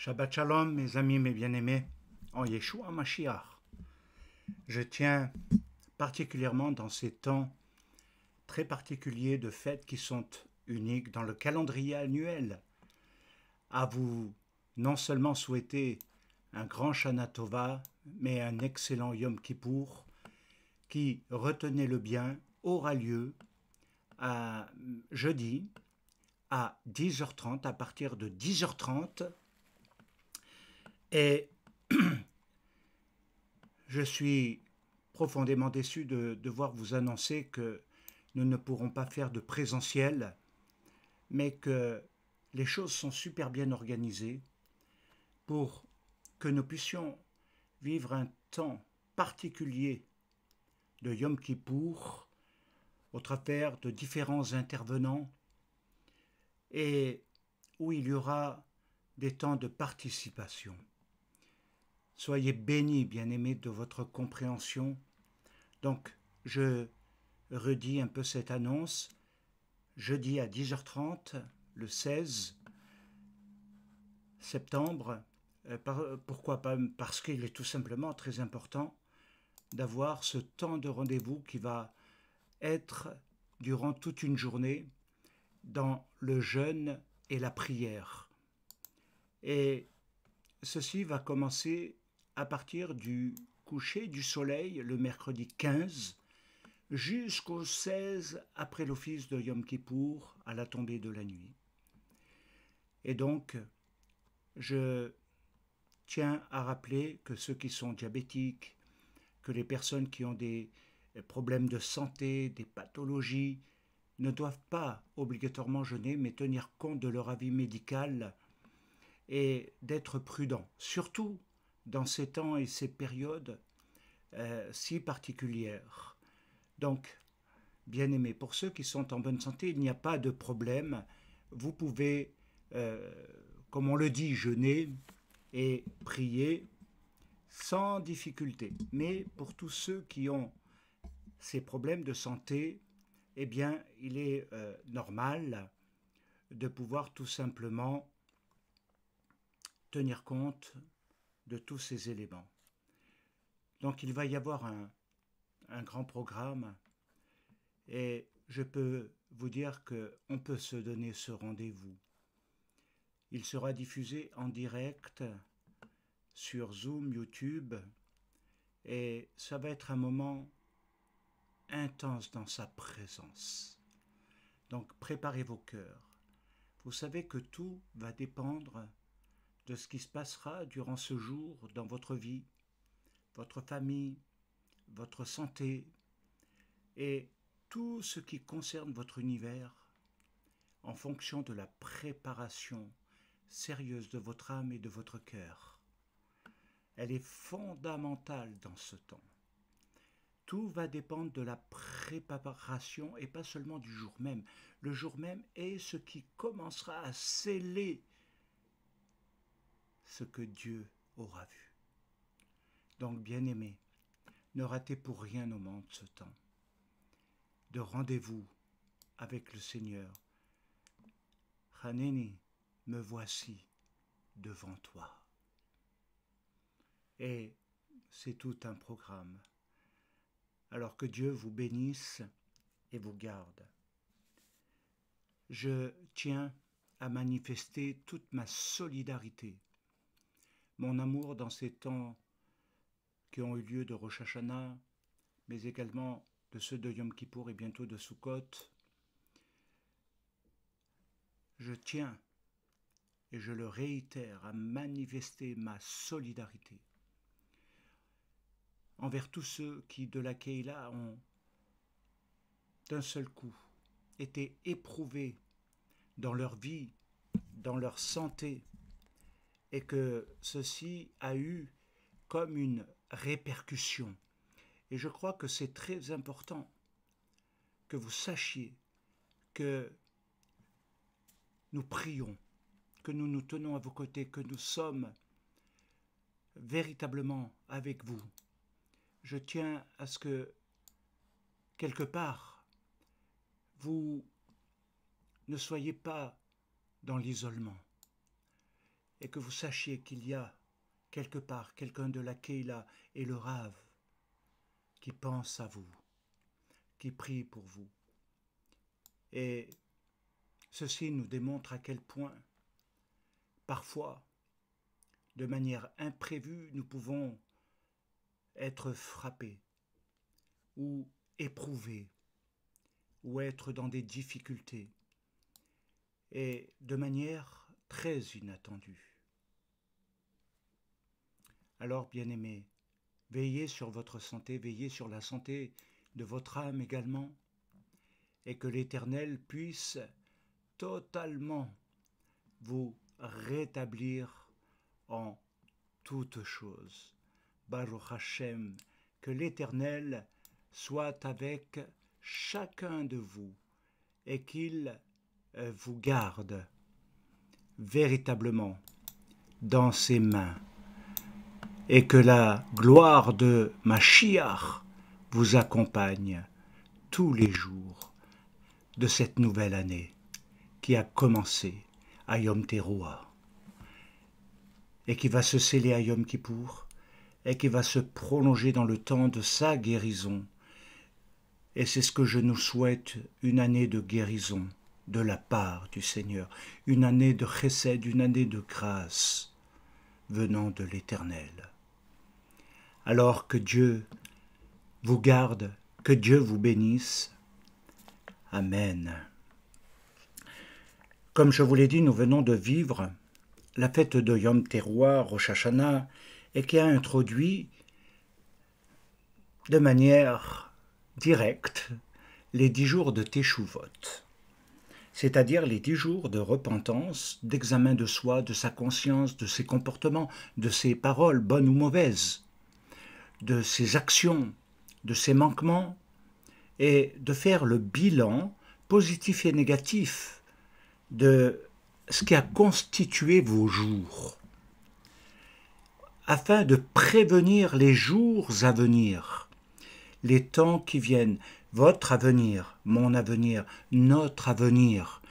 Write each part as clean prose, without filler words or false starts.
Shabbat Shalom, mes amis, mes bien-aimés, en Yeshua Mashiach. Je tiens particulièrement dans ces temps très particuliers de fêtes qui sont uniques dans le calendrier annuel à vous non seulement souhaiter un grand Shana Tova, mais un excellent Yom Kippour qui, retenez-le bien, aura lieu à jeudi à 10h30, à partir de 10h30. Et je suis profondément déçu de devoir vous annoncer que nous ne pourrons pas faire de présentiel, mais que les choses sont super bien organisées pour que nous puissions vivre un temps particulier de Yom Kippour au travers de différents intervenants et où il y aura des temps de participation. Soyez bénis, bien-aimés, de votre compréhension. Donc, je redis un peu cette annonce. Jeudi à 10h30, le 16 septembre. Pourquoi pas? Parce qu'il est tout simplement très important d'avoir ce temps de rendez-vous qui va être durant toute une journée dans le jeûne et la prière. Et ceci va commencer à partir du coucher du soleil le mercredi 15 jusqu'au 16 après l'office de Yom Kippour à la tombée de la nuit. Et donc, je tiens à rappeler que ceux qui sont diabétiques, que les personnes qui ont des problèmes de santé, des pathologies, ne doivent pas obligatoirement jeûner, mais tenir compte de leur avis médical et d'être prudents, surtout dans ces temps et ces périodes si particulières. Donc, bien aimés, pour ceux qui sont en bonne santé, il n'y a pas de problème. Vous pouvez, comme on le dit, jeûner et prier sans difficulté. Mais pour tous ceux qui ont ces problèmes de santé, eh bien, il est normal de pouvoir tout simplement tenir compte de tous ces éléments. Donc il va y avoir un grand programme et je peux vous dire qu'on peut se donner ce rendez-vous. Il sera diffusé en direct sur Zoom, YouTube, et ça va être un moment intense dans sa présence. Donc préparez vos cœurs. Vous savez que tout va dépendre de ce qui se passera durant ce jour dans votre vie, votre famille, votre santé et tout ce qui concerne votre univers en fonction de la préparation sérieuse de votre âme et de votre cœur. Elle est fondamentale dans ce temps. Tout va dépendre de la préparation et pas seulement du jour même. Le jour même est ce qui commencera à sceller ce que Dieu aura vu. Donc, bien-aimés, ne ratez pour rien au monde ce temps de rendez-vous avec le Seigneur. Haneni, me voici devant toi. Et c'est tout un programme. Alors que Dieu vous bénisse et vous garde. Je tiens à manifester toute ma solidarité, mon amour dans ces temps qui ont eu lieu de Rosh Hashanah, mais également de ceux de Yom Kippour et bientôt de Sukkot. Je tiens, et je le réitère, à manifester ma solidarité envers tous ceux qui, de la Keïla, ont d'un seul coup été éprouvés dans leur vie, dans leur santé, et que ceci a eu comme une répercussion. Et je crois que c'est très important que vous sachiez que nous prions, que nous nous tenons à vos côtés, que nous sommes véritablement avec vous. Je tiens à ce que, quelque part, vous ne soyez pas dans l'isolement. et que vous sachiez qu'il y a quelque part quelqu'un de la Keila et le Rav qui pense à vous, qui prie pour vous. Et ceci nous démontre à quel point, parfois, de manière imprévue, nous pouvons être frappés ou éprouvés ou être dans des difficultés et de manière très inattendue. Alors, bien-aimés, veillez sur votre santé, veillez sur la santé de votre âme également, et que l'Éternel puisse totalement vous rétablir en toutes choses. Baruch Hashem, que l'Éternel soit avec chacun de vous et qu'il vous garde véritablement dans ses mains, et que la gloire de Mashiach vous accompagne tous les jours de cette nouvelle année qui a commencé à Yom Teruah et qui va se sceller à Yom Kippour et qui va se prolonger dans le temps de sa guérison. Et c'est ce que je nous souhaite, une année de guérison de la part du Seigneur, une année de chesed, une année de grâce venant de l'Éternel. Alors que Dieu vous garde, que Dieu vous bénisse. Amen. Comme je vous l'ai dit, nous venons de vivre la fête de Yom Teruah, Rosh Hashanah, et qui a introduit de manière directe les 10 jours de Teshuvot, c'est-à-dire les 10 jours de repentance, d'examen de soi, de sa conscience, de ses comportements, de ses paroles, bonnes ou mauvaises, de ses actions, de ses manquements, et de faire le bilan positif et négatif de ce qui a constitué vos jours, afin de prévenir les jours à venir, les temps qui viennent, votre avenir, mon avenir, notre avenir,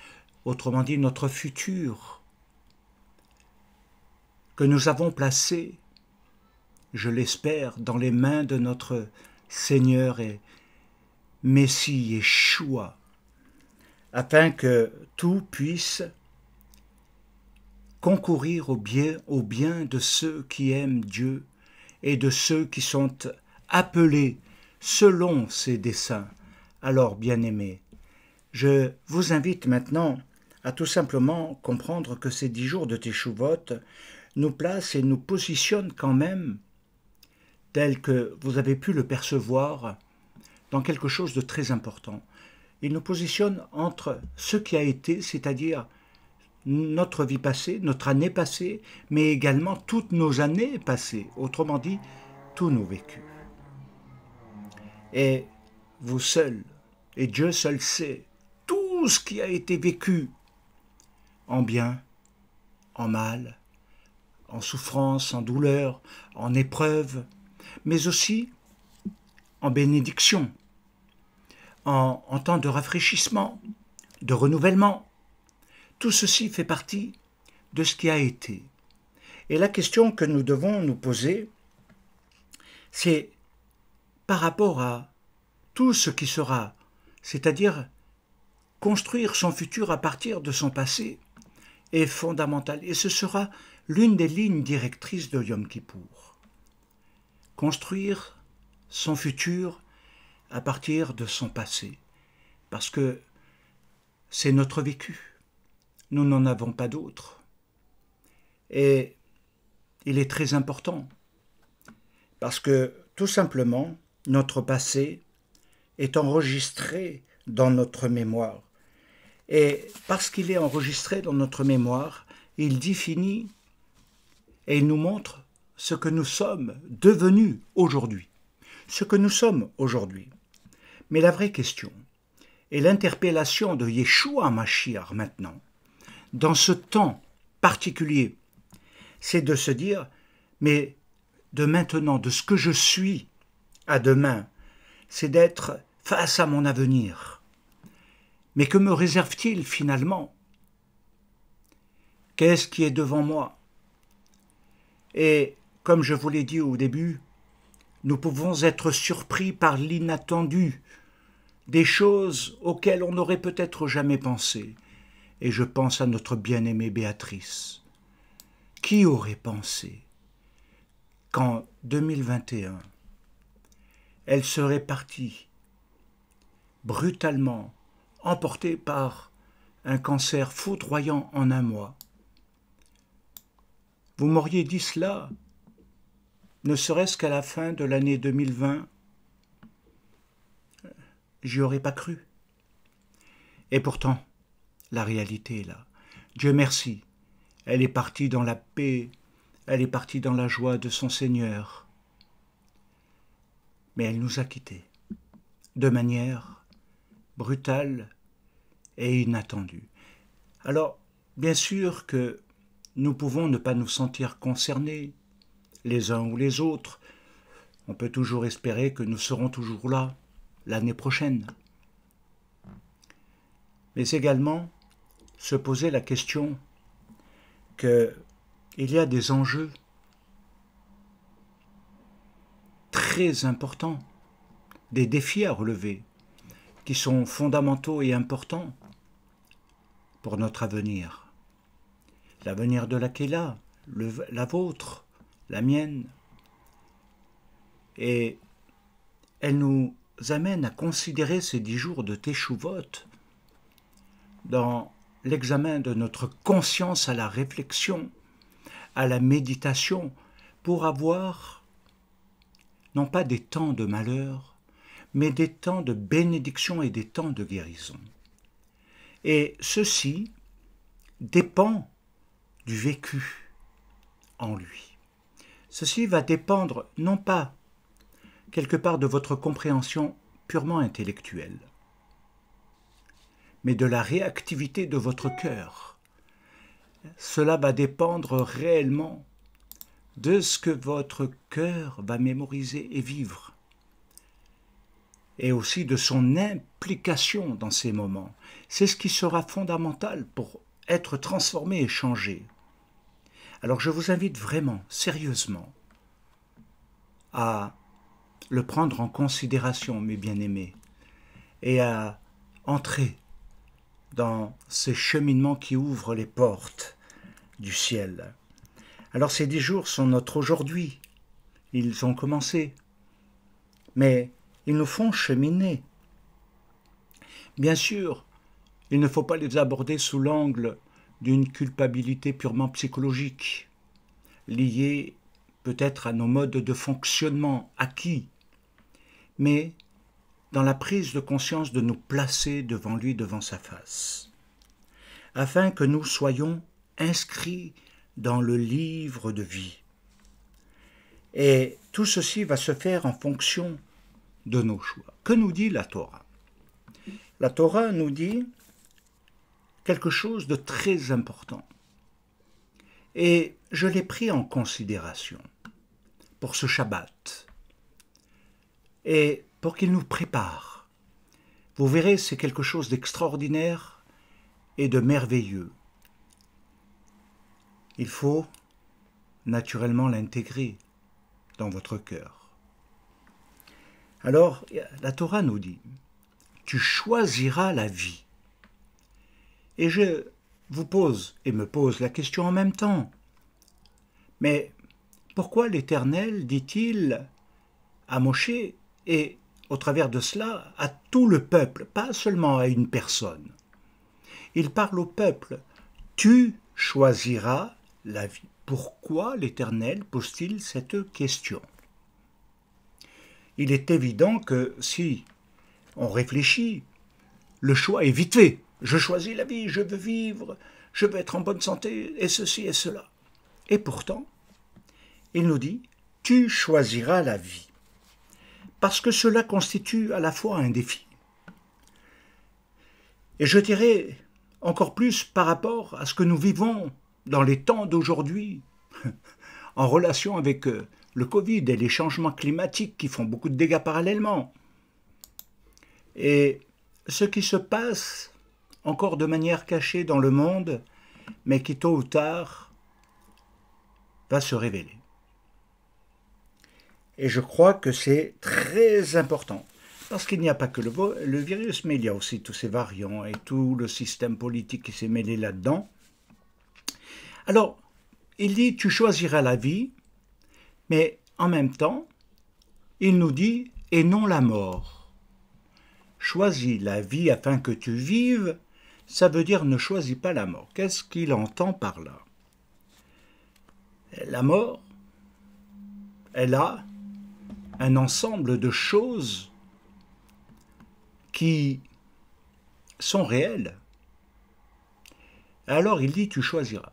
autrement dit notre futur, que nous avons placé, je l'espère, dans les mains de notre Seigneur et Messie Yeshua, afin que tout puisse concourir au bien de ceux qui aiment Dieu et de ceux qui sont appelés selon ses desseins. Alors, bien-aimés, je vous invite maintenant à tout simplement comprendre que ces 10 jours de Teshuvot nous placent et nous positionnent quand même, tel que vous avez pu le percevoir, dans quelque chose de très important. Il nous positionne entre ce qui a été, c'est-à-dire notre vie passée, notre année passée, mais également toutes nos années passées, autrement dit, tous nos vécus. Et vous seul, et Dieu seul sait, tout ce qui a été vécu, en bien, en mal, en souffrance, en douleur, en épreuve, mais aussi en bénédiction, en temps de rafraîchissement, de renouvellement. Tout ceci fait partie de ce qui a été. Et la question que nous devons nous poser, c'est par rapport à tout ce qui sera, c'est-à-dire construire son futur à partir de son passé, est fondamental. Et ce sera l'une des lignes directrices de Yom Kippour. Construire son futur à partir de son passé, parce que c'est notre vécu. Nous n'en avons pas d'autre. Et il est très important, parce que tout simplement, notre passé est enregistré dans notre mémoire. Et parce qu'il est enregistré dans notre mémoire, il définit et il nous montre ce que nous sommes devenus aujourd'hui. Ce que nous sommes aujourd'hui. Mais la vraie question, et l'interpellation de Yeshua Mashiach maintenant, dans ce temps particulier, c'est de se dire, mais de maintenant, de ce que je suis à demain, c'est d'être face à mon avenir. Mais que me réserve-t-il finalement? Qu'est-ce qui est devant moi? Et comme je vous l'ai dit au début, nous pouvons être surpris par l'inattendu, des choses auxquelles on n'aurait peut-être jamais pensé. Et je pense à notre bien-aimée Béatrice. Qui aurait pensé qu'en 2021, elle serait partie brutalement, emportée par un cancer foudroyant en un mois? Vous m'auriez dit cela, ne serait-ce qu'à la fin de l'année 2020, j'y aurais pas cru. Et pourtant, la réalité est là. Dieu merci, elle est partie dans la paix, elle est partie dans la joie de son Seigneur. Mais elle nous a quittés, de manière brutale et inattendue. Alors, bien sûr que nous pouvons ne pas nous sentir concernés, les uns ou les autres. On peut toujours espérer que nous serons toujours là l'année prochaine. Mais également se poser la question qu'il y a des enjeux très importants, des défis à relever, qui sont fondamentaux et importants pour notre avenir. L'avenir de la Kéla, la vôtre, la mienne. Et elle nous amène à considérer ces 10 jours de Teshuvot dans l'examen de notre conscience à la réflexion, à la méditation, pour avoir non pas des temps de malheur, mais des temps de bénédiction et des temps de guérison. Et ceci dépend du vécu en lui. Ceci va dépendre non pas quelque part de votre compréhension purement intellectuelle, mais de la réactivité de votre cœur. Cela va dépendre réellement de ce que votre cœur va mémoriser et vivre, et aussi de son implication dans ces moments. C'est ce qui sera fondamental pour être transformé et changé. Alors je vous invite vraiment, sérieusement, à le prendre en considération, mes bien-aimés, et à entrer dans ces cheminements qui ouvrent les portes du ciel. Alors ces 10 jours sont notre aujourd'hui. Ils ont commencé. Mais ils nous font cheminer. Bien sûr, il ne faut pas les aborder sous l'angle d'une culpabilité purement psychologique, liée peut-être à nos modes de fonctionnement acquis, mais dans la prise de conscience de nous placer devant lui, devant sa face, afin que nous soyons inscrits dans le livre de vie. Et tout ceci va se faire en fonction de nos choix. Que nous dit la Torah? La Torah nous dit quelque chose de très important. Et je l'ai pris en considération pour ce Shabbat. Et pour qu'il nous prépare. Vous verrez, c'est quelque chose d'extraordinaire et de merveilleux. Il faut naturellement l'intégrer dans votre cœur. Alors, la Torah nous dit, tu choisiras la vie. Et je vous pose et me pose la question en même temps. Mais pourquoi l'Éternel dit-il à Moshe et au travers de cela à tout le peuple, pas seulement à une personne? Il parle au peuple, tu choisiras la vie. Pourquoi l'Éternel pose-t-il cette question? Il est évident que si on réfléchit, le choix est vite fait. Je choisis la vie, je veux vivre, je veux être en bonne santé, et ceci et cela. Et pourtant, il nous dit, tu choisiras la vie. Parce que cela constitue à la fois un défi. Et je dirais encore plus par rapport à ce que nous vivons dans les temps d'aujourd'hui, en relation avec le Covid et les changements climatiques qui font beaucoup de dégâts parallèlement. Et ce qui se passe encore de manière cachée dans le monde, mais qui tôt ou tard va se révéler. Et je crois que c'est très important, parce qu'il n'y a pas que le virus, mais il y a aussi tous ces variants et tout le système politique qui s'est mêlé là-dedans. Alors, il dit, tu choisiras la vie, mais en même temps, il nous dit, et non la mort. Choisis la vie afin que tu vives, ça veut dire ne choisis pas la mort. Qu'est-ce qu'il entend par là? La mort, elle a un ensemble de choses qui sont réelles. Alors il dit, tu choisiras.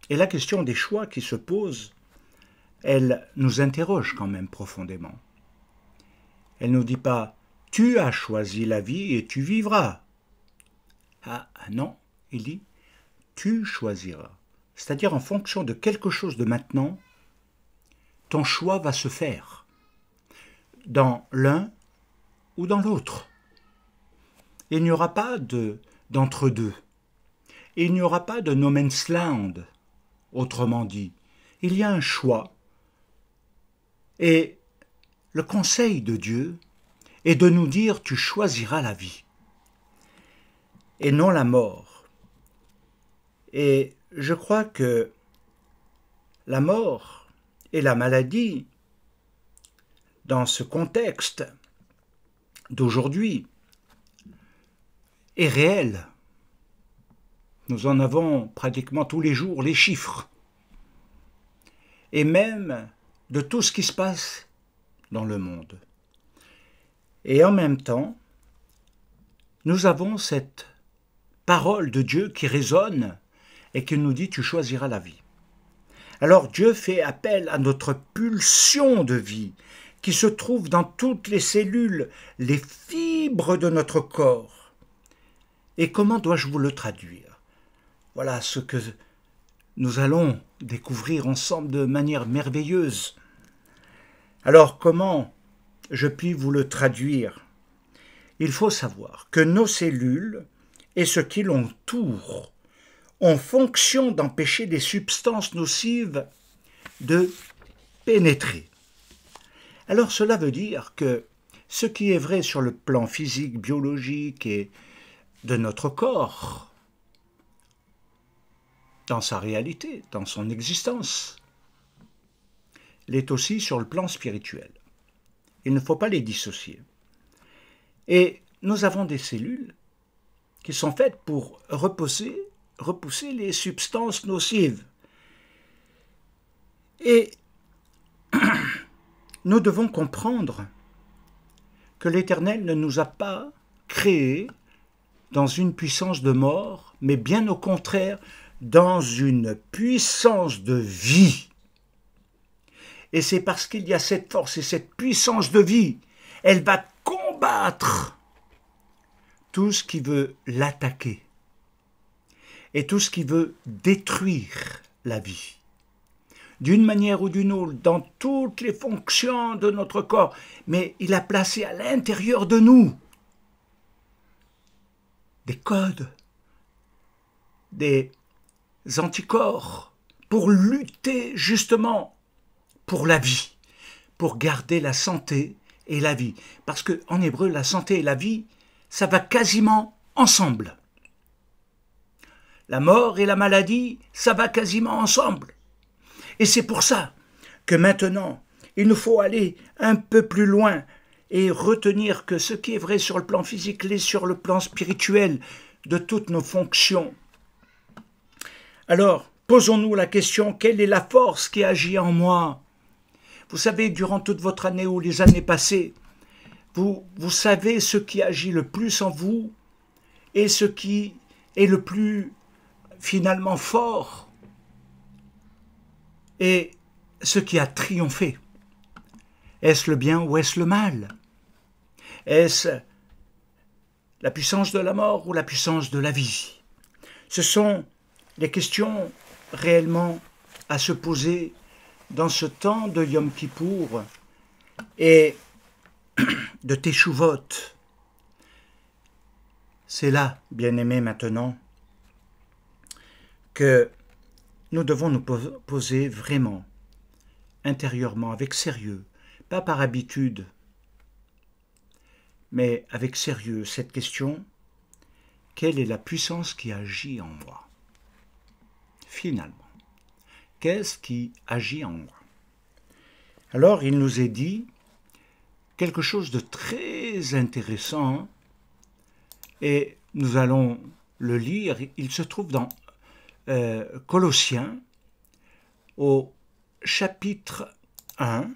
Et la question des choix qui se pose, elle nous interroge quand même profondément. Elle ne nous dit pas, tu as choisi la vie et tu vivras. Ah non, il dit, tu choisiras. C'est-à-dire en fonction de quelque chose de maintenant, ton choix va se faire dans l'un ou dans l'autre. Il n'y aura pas d'entre-deux. Il n'y aura pas de no man's land, autrement dit. Il y a un choix. Et le conseil de Dieu est de nous dire, tu choisiras la vie et non la mort. Et je crois que la mort et la maladie, dans ce contexte d'aujourd'hui, est réelle. Nous en avons pratiquement tous les jours les chiffres. Et même de tout ce qui se passe dans le monde. Et en même temps, nous avons cette parole de Dieu qui résonne et qui nous dit « tu choisiras la vie ». Alors Dieu fait appel à notre pulsion de vie qui se trouve dans toutes les cellules, les fibres de notre corps. Et comment dois-je vous le traduire? Voilà ce que nous allons découvrir ensemble de manière merveilleuse. Alors comment je puis vous le traduire? Il faut savoir que nos cellules et ce qui l'entoure ont fonction d'empêcher des substances nocives de pénétrer. Alors cela veut dire que ce qui est vrai sur le plan physique, biologique et de notre corps, dans sa réalité, dans son existence, l'est aussi sur le plan spirituel. Il ne faut pas les dissocier. Et nous avons des cellules qui sont faites pour repousser les substances nocives. Et nous devons comprendre que l'Éternel ne nous a pas créés dans une puissance de mort, mais bien au contraire, dans une puissance de vie. Et c'est parce qu'il y a cette force et cette puissance de vie, elle va combattre tout ce qui veut l'attaquer et tout ce qui veut détruire la vie. D'une manière ou d'une autre, dans toutes les fonctions de notre corps, mais il a placé à l'intérieur de nous des codes, des anticorps pour lutter justement pour la vie, pour garder la santé et la vie. Parce qu'en hébreu, la santé et la vie, ça va quasiment ensemble. La mort et la maladie, ça va quasiment ensemble. Et c'est pour ça que maintenant, il nous faut aller un peu plus loin et retenir que ce qui est vrai sur le plan physique l'est sur le plan spirituel de toutes nos fonctions. Alors, posons-nous la question, quelle est la force qui agit en moi? Vous savez, durant toute votre année ou les années passées, vous savez ce qui agit le plus en vous et ce qui est le plus finalement fort et ce qui a triomphé. Est-ce le bien ou est-ce le mal? Est-ce la puissance de la mort ou la puissance de la vie? Ce sont des questions réellement à se poser dans ce temps de Yom Kippour et de Teshuvot. C'est là, bien-aimés, maintenant, que nous devons nous poser vraiment, intérieurement, avec sérieux, pas par habitude, mais avec sérieux, cette question: quelle est la puissance qui agit en moi? Finalement, qu'est-ce qui agit en moi? Alors, il nous est dit quelque chose de très intéressant, et nous allons le lire. Il se trouve dans Colossiens, au chapitre 1,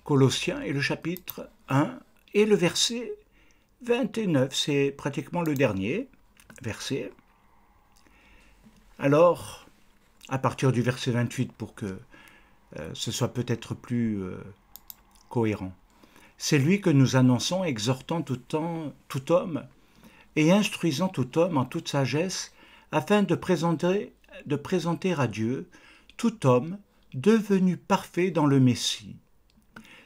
Colossiens et le chapitre 1 et le verset 29, c'est pratiquement le dernier verset. Alors, à partir du verset 28, pour que ce soit peut-être plus cohérent. C'est lui que nous annonçons, exhortant tout homme et instruisant tout homme en toute sagesse, afin de présenter à Dieu tout homme devenu parfait dans le Messie.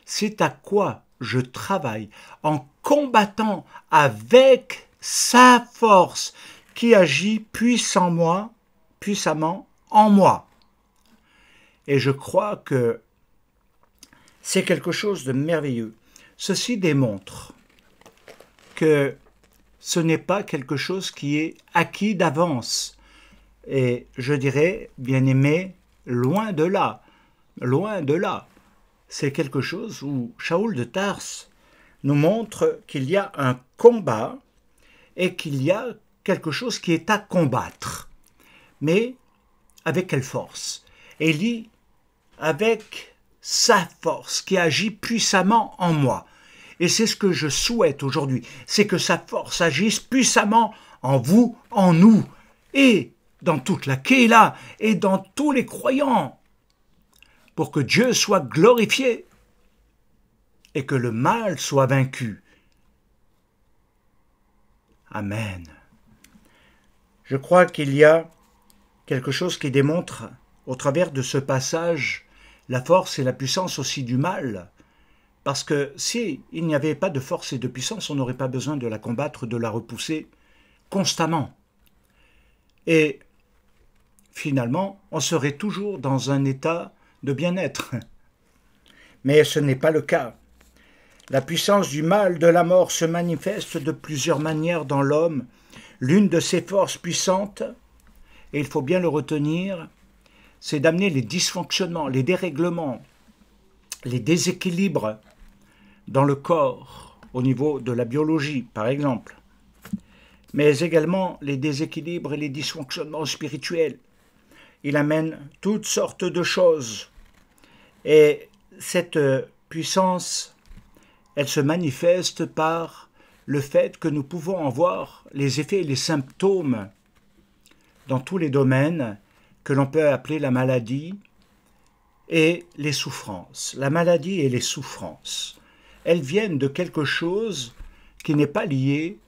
C'est à quoi je travaille en combattant avec sa force qui agit puissamment en moi. Et je crois que c'est quelque chose de merveilleux. Ceci démontre que ce n'est pas quelque chose qui est acquis d'avance. Et je dirais, bien-aimé, loin de là, loin de là. C'est quelque chose où Shaoul de Tarse nous montre qu'il y a un combat et qu'il y a quelque chose qui est à combattre. Mais avec quelle force? Et il dit, avec sa force qui agit puissamment en moi. Et c'est ce que je souhaite aujourd'hui, c'est que sa force agisse puissamment en vous, en nous, et dans toute la Kéla, et dans tous les croyants, pour que Dieu soit glorifié et que le mal soit vaincu. Amen. Je crois qu'il y a quelque chose qui démontre, au travers de ce passage, la force et la puissance aussi du mal. Parce que s'il n'y avait pas de force et de puissance, on n'aurait pas besoin de la combattre, de la repousser constamment. Et finalement, on serait toujours dans un état de bien-être. Mais ce n'est pas le cas. La puissance du mal, de la mort, se manifeste de plusieurs manières dans l'homme. L'une de ses forces puissantes, et il faut bien le retenir, c'est d'amener les dysfonctionnements, les dérèglements, les déséquilibres dans le corps, au niveau de la biologie, par exemple, mais également les déséquilibres et les dysfonctionnements spirituels. Il amène toutes sortes de choses. Et cette puissance, elle se manifeste par le fait que nous pouvons en voir les effets et les symptômes dans tous les domaines que l'on peut appeler la maladie et les souffrances. La maladie et les souffrances, elles viennent de quelque chose qui n'est pas lié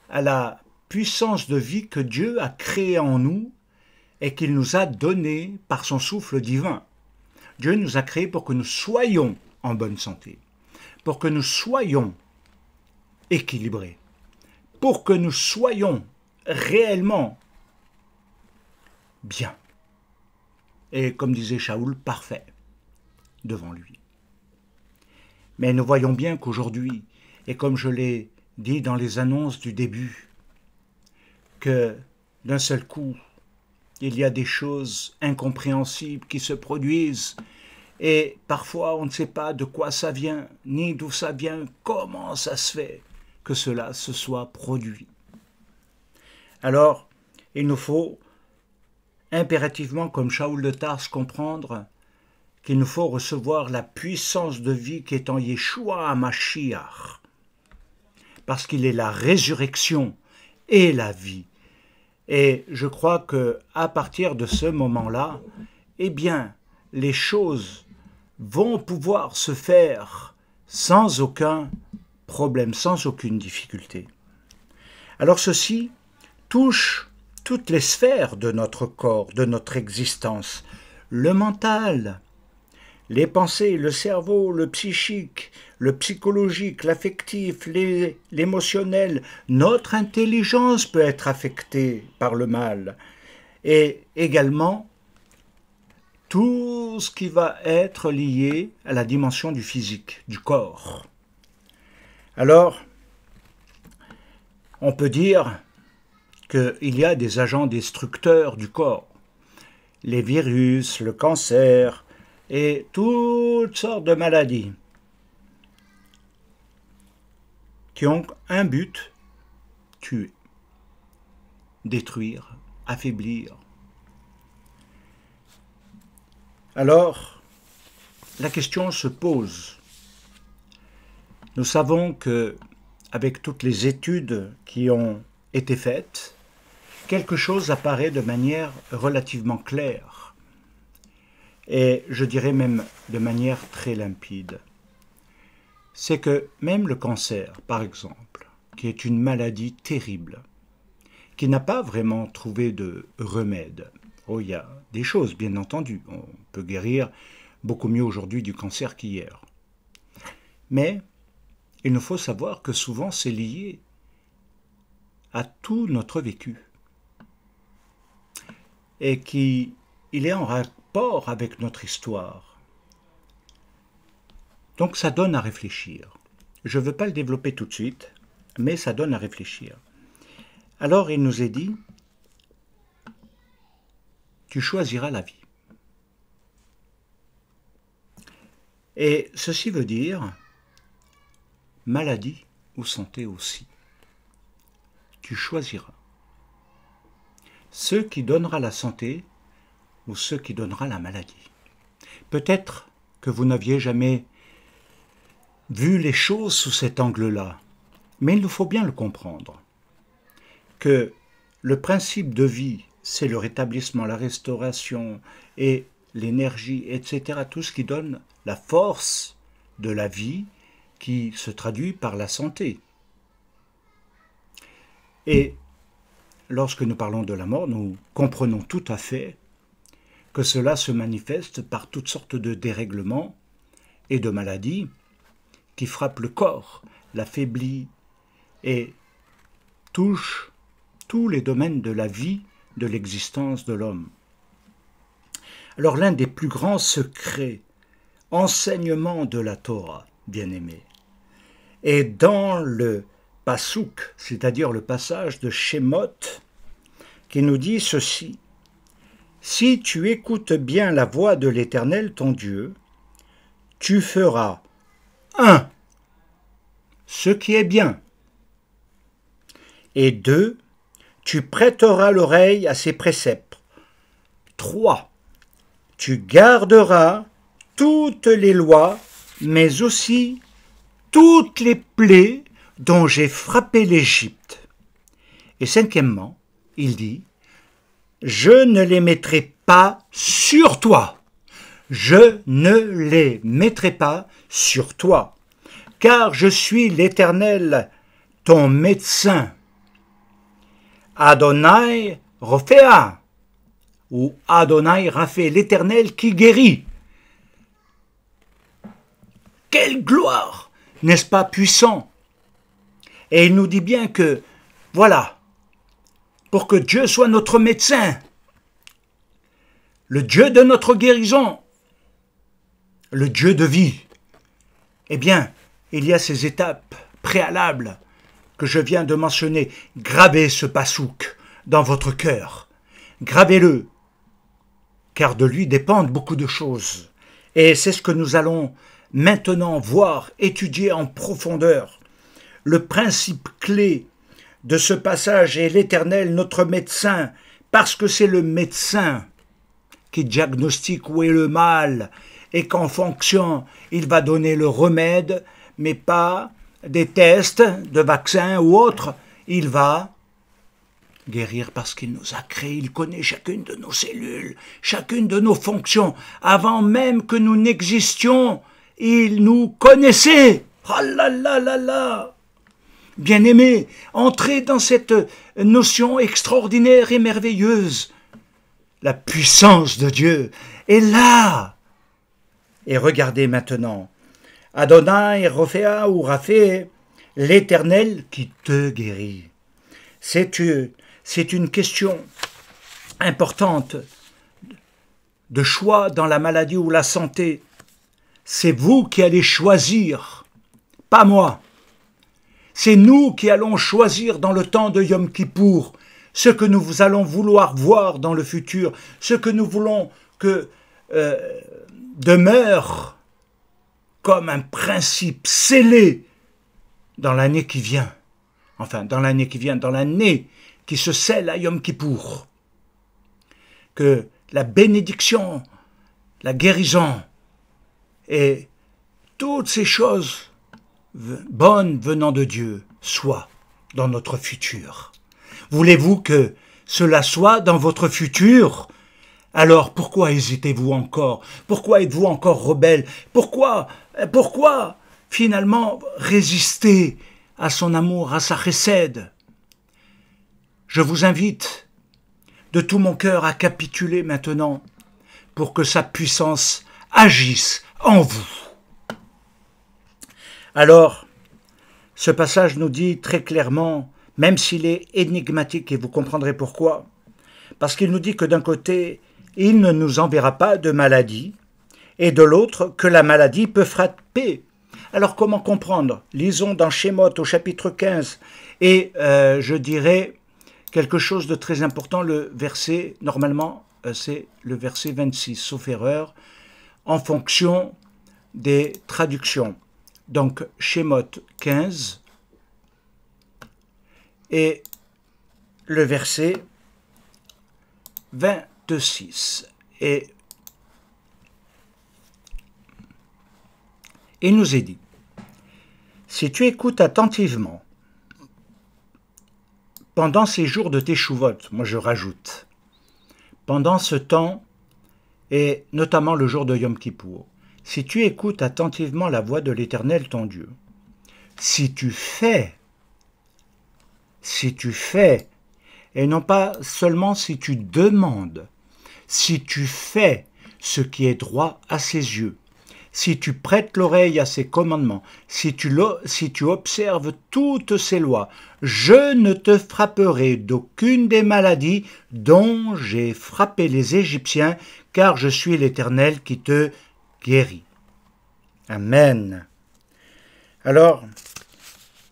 à la puissance de vie que Dieu a créée en nous et qu'il nous a donnée par son souffle divin. Dieu nous a créés pour que nous soyons en bonne santé, pour que nous soyons équilibrés, pour que nous soyons réellement bien. Et comme disait Shaoul, parfait devant lui. Mais nous voyons bien qu'aujourd'hui, et comme je l'ai dit dans les annonces du début, que d'un seul coup, il y a des choses incompréhensibles qui se produisent, et parfois on ne sait pas de quoi ça vient, ni d'où ça vient, comment ça se fait que cela se soit produit. Alors, il nous faut impérativement, comme Shaoul de Tarse, comprendre qu'il nous faut recevoir la puissance de vie qui est en Yeshua HaMashiach, parce qu'il est la résurrection et la vie. Et je crois qu'à partir de ce moment-là, eh bien, les choses vont pouvoir se faire sans aucun problème, sans aucune difficulté. Alors ceci touche toutes les sphères de notre corps, de notre existence, le mental, les pensées, le cerveau, le psychique, le psychologique, l'affectif, l'émotionnel. Notre intelligence peut être affectée par le mal. et également tout ce qui va être lié à la dimension du physique, du corps. Alors, on peut dire qu'il y a des agents destructeurs du corps, les virus, le cancer et toutes sortes de maladies qui ont un but, tuer, détruire, affaiblir. Alors, la question se pose. Nous savons que, avec toutes les études qui ont été faites, quelque chose apparaît de manière relativement claire, et je dirais même de manière très limpide. C'est que même le cancer, par exemple, qui est une maladie terrible, qui n'a pas vraiment trouvé de remède. Oh, il y a des choses, bien entendu. On peut guérir beaucoup mieux aujourd'hui du cancer qu'hier. Mais il nous faut savoir que souvent c'est lié à tout notre vécu. Et qu'il est en rapport avec notre histoire. Donc ça donne à réfléchir. Je ne veux pas le développer tout de suite, mais ça donne à réfléchir. Alors il nous est dit, tu choisiras la vie. Et ceci veut dire maladie ou santé aussi. Tu choisiras. Ce qui donnera la santé ou ce qui donnera la maladie. Peut-être que vous n'aviez jamais vu les choses sous cet angle-là, mais il nous faut bien le comprendre. Que le principe de vie, c'est le rétablissement, la restauration et l'énergie, etc. Tout ce qui donne la force de la vie qui se traduit par la santé. Et lorsque nous parlons de la mort, nous comprenons tout à fait que cela se manifeste par toutes sortes de dérèglements et de maladies qui frappent le corps, l'affaiblit et touchent tous les domaines de la vie, de l'existence de l'homme. Alors l'un des plus grands secrets, enseignements de la Torah, bien-aimés, est dans le Passouk, c'est-à-dire le passage de Shemot, qui nous dit ceci. Si tu écoutes bien la voix de l'Éternel ton Dieu, tu feras 1. Ce qui est bien, et 2. Tu prêteras l'oreille à ses préceptes. 3. Tu garderas toutes les lois, mais aussi toutes les plaies dont j'ai frappé l'Égypte. Et 5e, il dit, je ne les mettrai pas sur toi. Je ne les mettrai pas sur toi, car je suis l'Éternel, ton médecin. Adonai Rophéa, ou Adonai Rapha, l'Éternel qui guérit. Quelle gloire! N'est-ce pas puissant? Et il nous dit bien que, voilà, pour que Dieu soit notre médecin, le Dieu de notre guérison, le Dieu de vie, eh bien, il y a ces étapes préalables que je viens de mentionner. Gravez ce passouk dans votre cœur. Gravez-le, car de lui dépendent beaucoup de choses. Et c'est ce que nous allons maintenant voir, étudier en profondeur. Le principe clé de ce passage est l'Éternel, notre médecin, parce que c'est le médecin qui diagnostique où est le mal et qu'en fonction, il va donner le remède, mais pas des tests de vaccins ou autres. Il va guérir parce qu'il nous a créés, il connaît chacune de nos cellules, chacune de nos fonctions. Avant même que nous n'existions, il nous connaissait. Ah là là là là! Bien-aimés, entrez dans cette notion extraordinaire et merveilleuse. La puissance de Dieu est là. Et regardez maintenant, Adonai Rophéa ou Rapha, l'Éternel qui te guérit. C'est une question importante de choix dans la maladie ou la santé, c'est vous qui allez choisir, pas moi. C'est nous qui allons choisir dans le temps de Yom Kippour ce que nous allons vouloir voir dans le futur, ce que nous voulons que demeure comme un principe scellé dans l'année qui vient. Enfin, dans l'année qui vient, dans l'année qui se scelle à Yom Kippour. Que la bénédiction, la guérison et toutes ces choses bonnes venant de Dieu soient dans notre futur. Voulez-vous que cela soit dans votre futur? Alors pourquoi hésitez-vous encore? Pourquoi êtes-vous encore rebelle? Pourquoi finalement résister à son amour, à sa chesed? Je vous invite de tout mon cœur à capituler maintenant pour que sa puissance agisse en vous. Alors, ce passage nous dit très clairement, même s'il est énigmatique, et vous comprendrez pourquoi, parce qu'il nous dit que d'un côté, il ne nous enverra pas de maladie, et de l'autre, que la maladie peut frapper. Alors comment comprendre? Lisons dans Shemot au chapitre 15, et je dirais quelque chose de très important, le verset, normalement, c'est le verset 26, sauf erreur, en fonction des traductions. Donc, Shemot 15 et le verset 26. Et il nous est dit, si tu écoutes attentivement pendant ces jours de Teshuvot, moi je rajoute, pendant ce temps, et notamment le jour de Yom Kippour, si tu écoutes attentivement la voix de l'Éternel ton Dieu, si tu fais, et non pas seulement si tu demandes, si tu fais ce qui est droit à ses yeux, si tu prêtes l'oreille à ses commandements, si tu observes toutes ses lois, je ne te frapperai d'aucune des maladies dont j'ai frappé les Égyptiens, car je suis l'Éternel qui te guérit. Amen. Alors,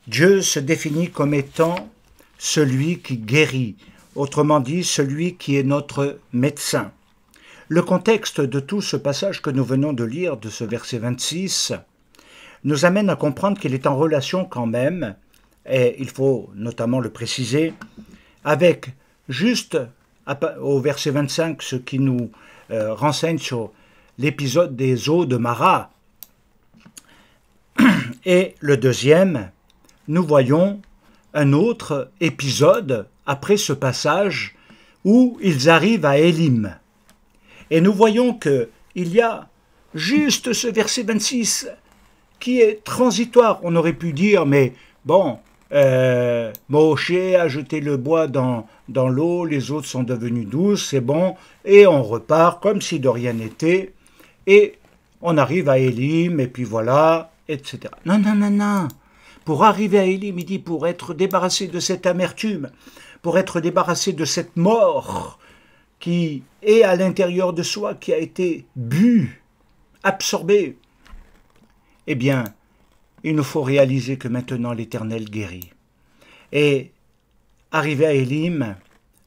Dieu se définit comme étant celui qui guérit, autrement dit, celui qui est notre médecin. Le contexte de tout ce passage que nous venons de lire, de ce verset 26, nous amène à comprendre qu'il est en relation quand même, et il faut notamment le préciser, avec juste au verset 25 ce qui nous renseigne sur l'épisode des eaux de Mara. Et le deuxième, nous voyons un autre épisode après ce passage où ils arrivent à Élim. Et nous voyons qu'il y a juste ce verset 26 qui est transitoire. On aurait pu dire, mais bon, Moshe a jeté le bois dans l'eau, les autres sont devenues douces, c'est bon, et on repart comme si de rien n'était, et on arrive à Élim, et puis voilà, etc. Non, non, non, non. Pour arriver à Élim, il dit, pour être débarrassé de cette amertume, pour être débarrassé de cette mort qui est à l'intérieur de soi, qui a été bu, absorbé, eh bien, il nous faut réaliser que maintenant l'Éternel guérit. Et arriver à Élim,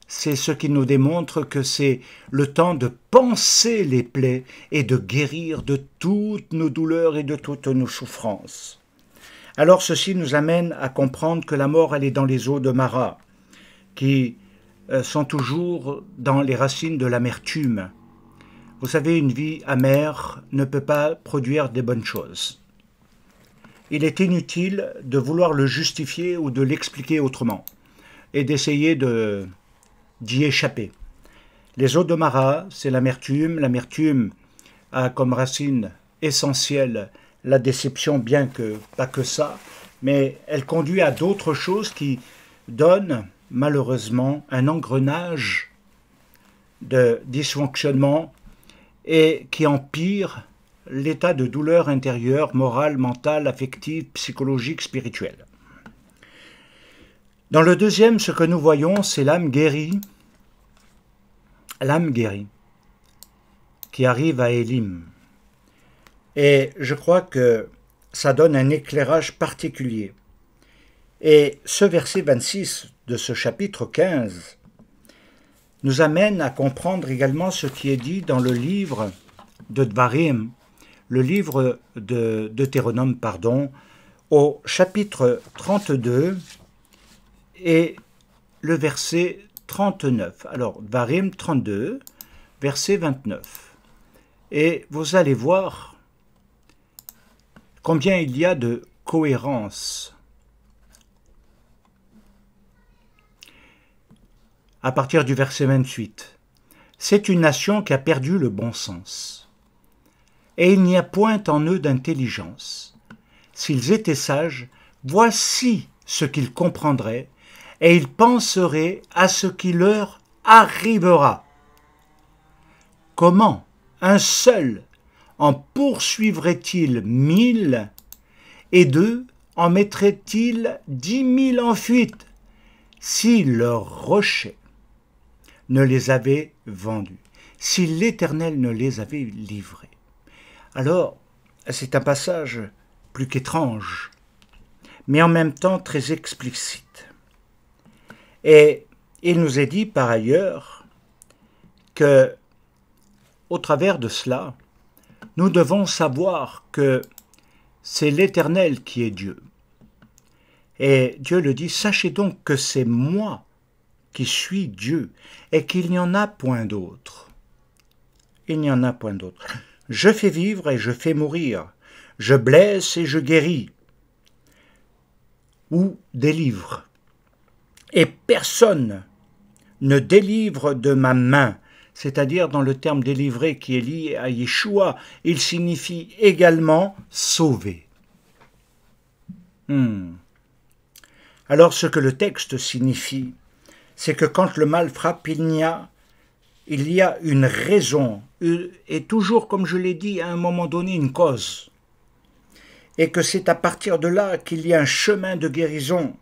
c'est ce qui nous démontre que c'est le temps de panser les plaies et de guérir de toutes nos douleurs et de toutes nos souffrances. Alors ceci nous amène à comprendre que la mort, elle est dans les eaux de Mara, qui sont toujours dans les racines de l'amertume. Vous savez, une vie amère ne peut pas produire des bonnes choses. Il est inutile de vouloir le justifier ou de l'expliquer autrement et d'essayer d'y échapper. Les eaux de Mara, c'est l'amertume. L'amertume a comme racine essentielle la déception, bien que pas que ça, mais elle conduit à d'autres choses qui donnent malheureusement un engrenage de dysfonctionnement et qui empire l'état de douleur intérieure, morale, mentale, affective, psychologique, spirituelle. Dans le deuxième, ce que nous voyons, c'est l'âme guérie l'âme guérie, qui arrive à Élim. Et je crois que ça donne un éclairage particulier. Et ce verset 26 de ce chapitre 15 nous amène à comprendre également ce qui est dit dans le livre de Dvarim, le livre de Deutéronome, au chapitre 32 et le verset 39. Alors, Dvarim 32, verset 29. Et vous allez voir combien il y a de cohérence. À partir du verset 28. C'est une nation qui a perdu le bon sens. Et il n'y a point en eux d'intelligence. S'ils étaient sages, voici ce qu'ils comprendraient, et ils penseraient à ce qui leur arrivera. Comment un seul en poursuivrait-il 1000, et deux en mettrait-il 10 000 en fuite, si leur rocher ne les avait vendus, si l'Éternel ne les avait livrés. Alors, c'est un passage plus qu'étrange, mais en même temps très explicite. Et il nous est dit par ailleurs que, au travers de cela, nous devons savoir que c'est l'Éternel qui est Dieu. Et Dieu le dit, sachez donc que c'est moi qui suis Dieu, et qu'il n'y en a point d'autre. Il n'y en a point d'autre. Je fais vivre et je fais mourir. Je blesse et je guéris. Ou délivre. Et personne ne délivre de ma main. C'est-à-dire dans le terme délivrer qui est lié à Yeshua, il signifie également sauver. Alors ce que le texte signifie, c'est que quand le mal frappe, il y a une raison, et toujours, comme je l'ai dit, à un moment donné, une cause. Et que c'est à partir de là qu'il y a un chemin de guérison,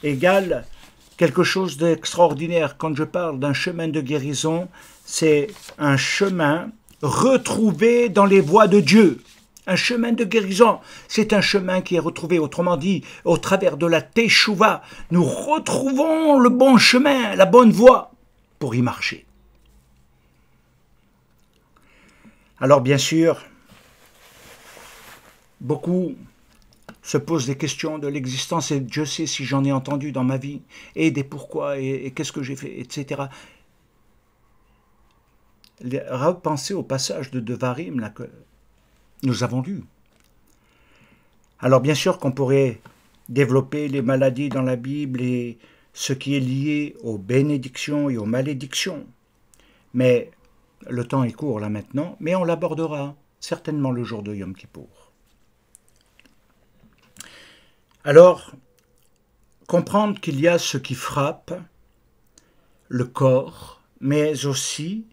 égale quelque chose d'extraordinaire. Quand je parle d'un chemin de guérison, c'est un chemin retrouvé dans les voies de Dieu. Un chemin de guérison, c'est un chemin qui est retrouvé, autrement dit, au travers de la Teshuvah. Nous retrouvons le bon chemin, la bonne voie pour y marcher. Alors bien sûr, beaucoup se posent des questions de l'existence, et Dieu sait si j'en ai entendu dans ma vie, et des pourquoi, et qu'est-ce que j'ai fait, etc. Repensez au passage de Devarim là, que nous avons lu. Alors bien sûr qu'on pourrait développer les maladies dans la Bible et ce qui est lié aux bénédictions et aux malédictions. Mais le temps est court là maintenant, mais on l'abordera certainement le jour de Yom Kippour. Alors, comprendre qu'il y a ce qui frappe le corps, mais aussi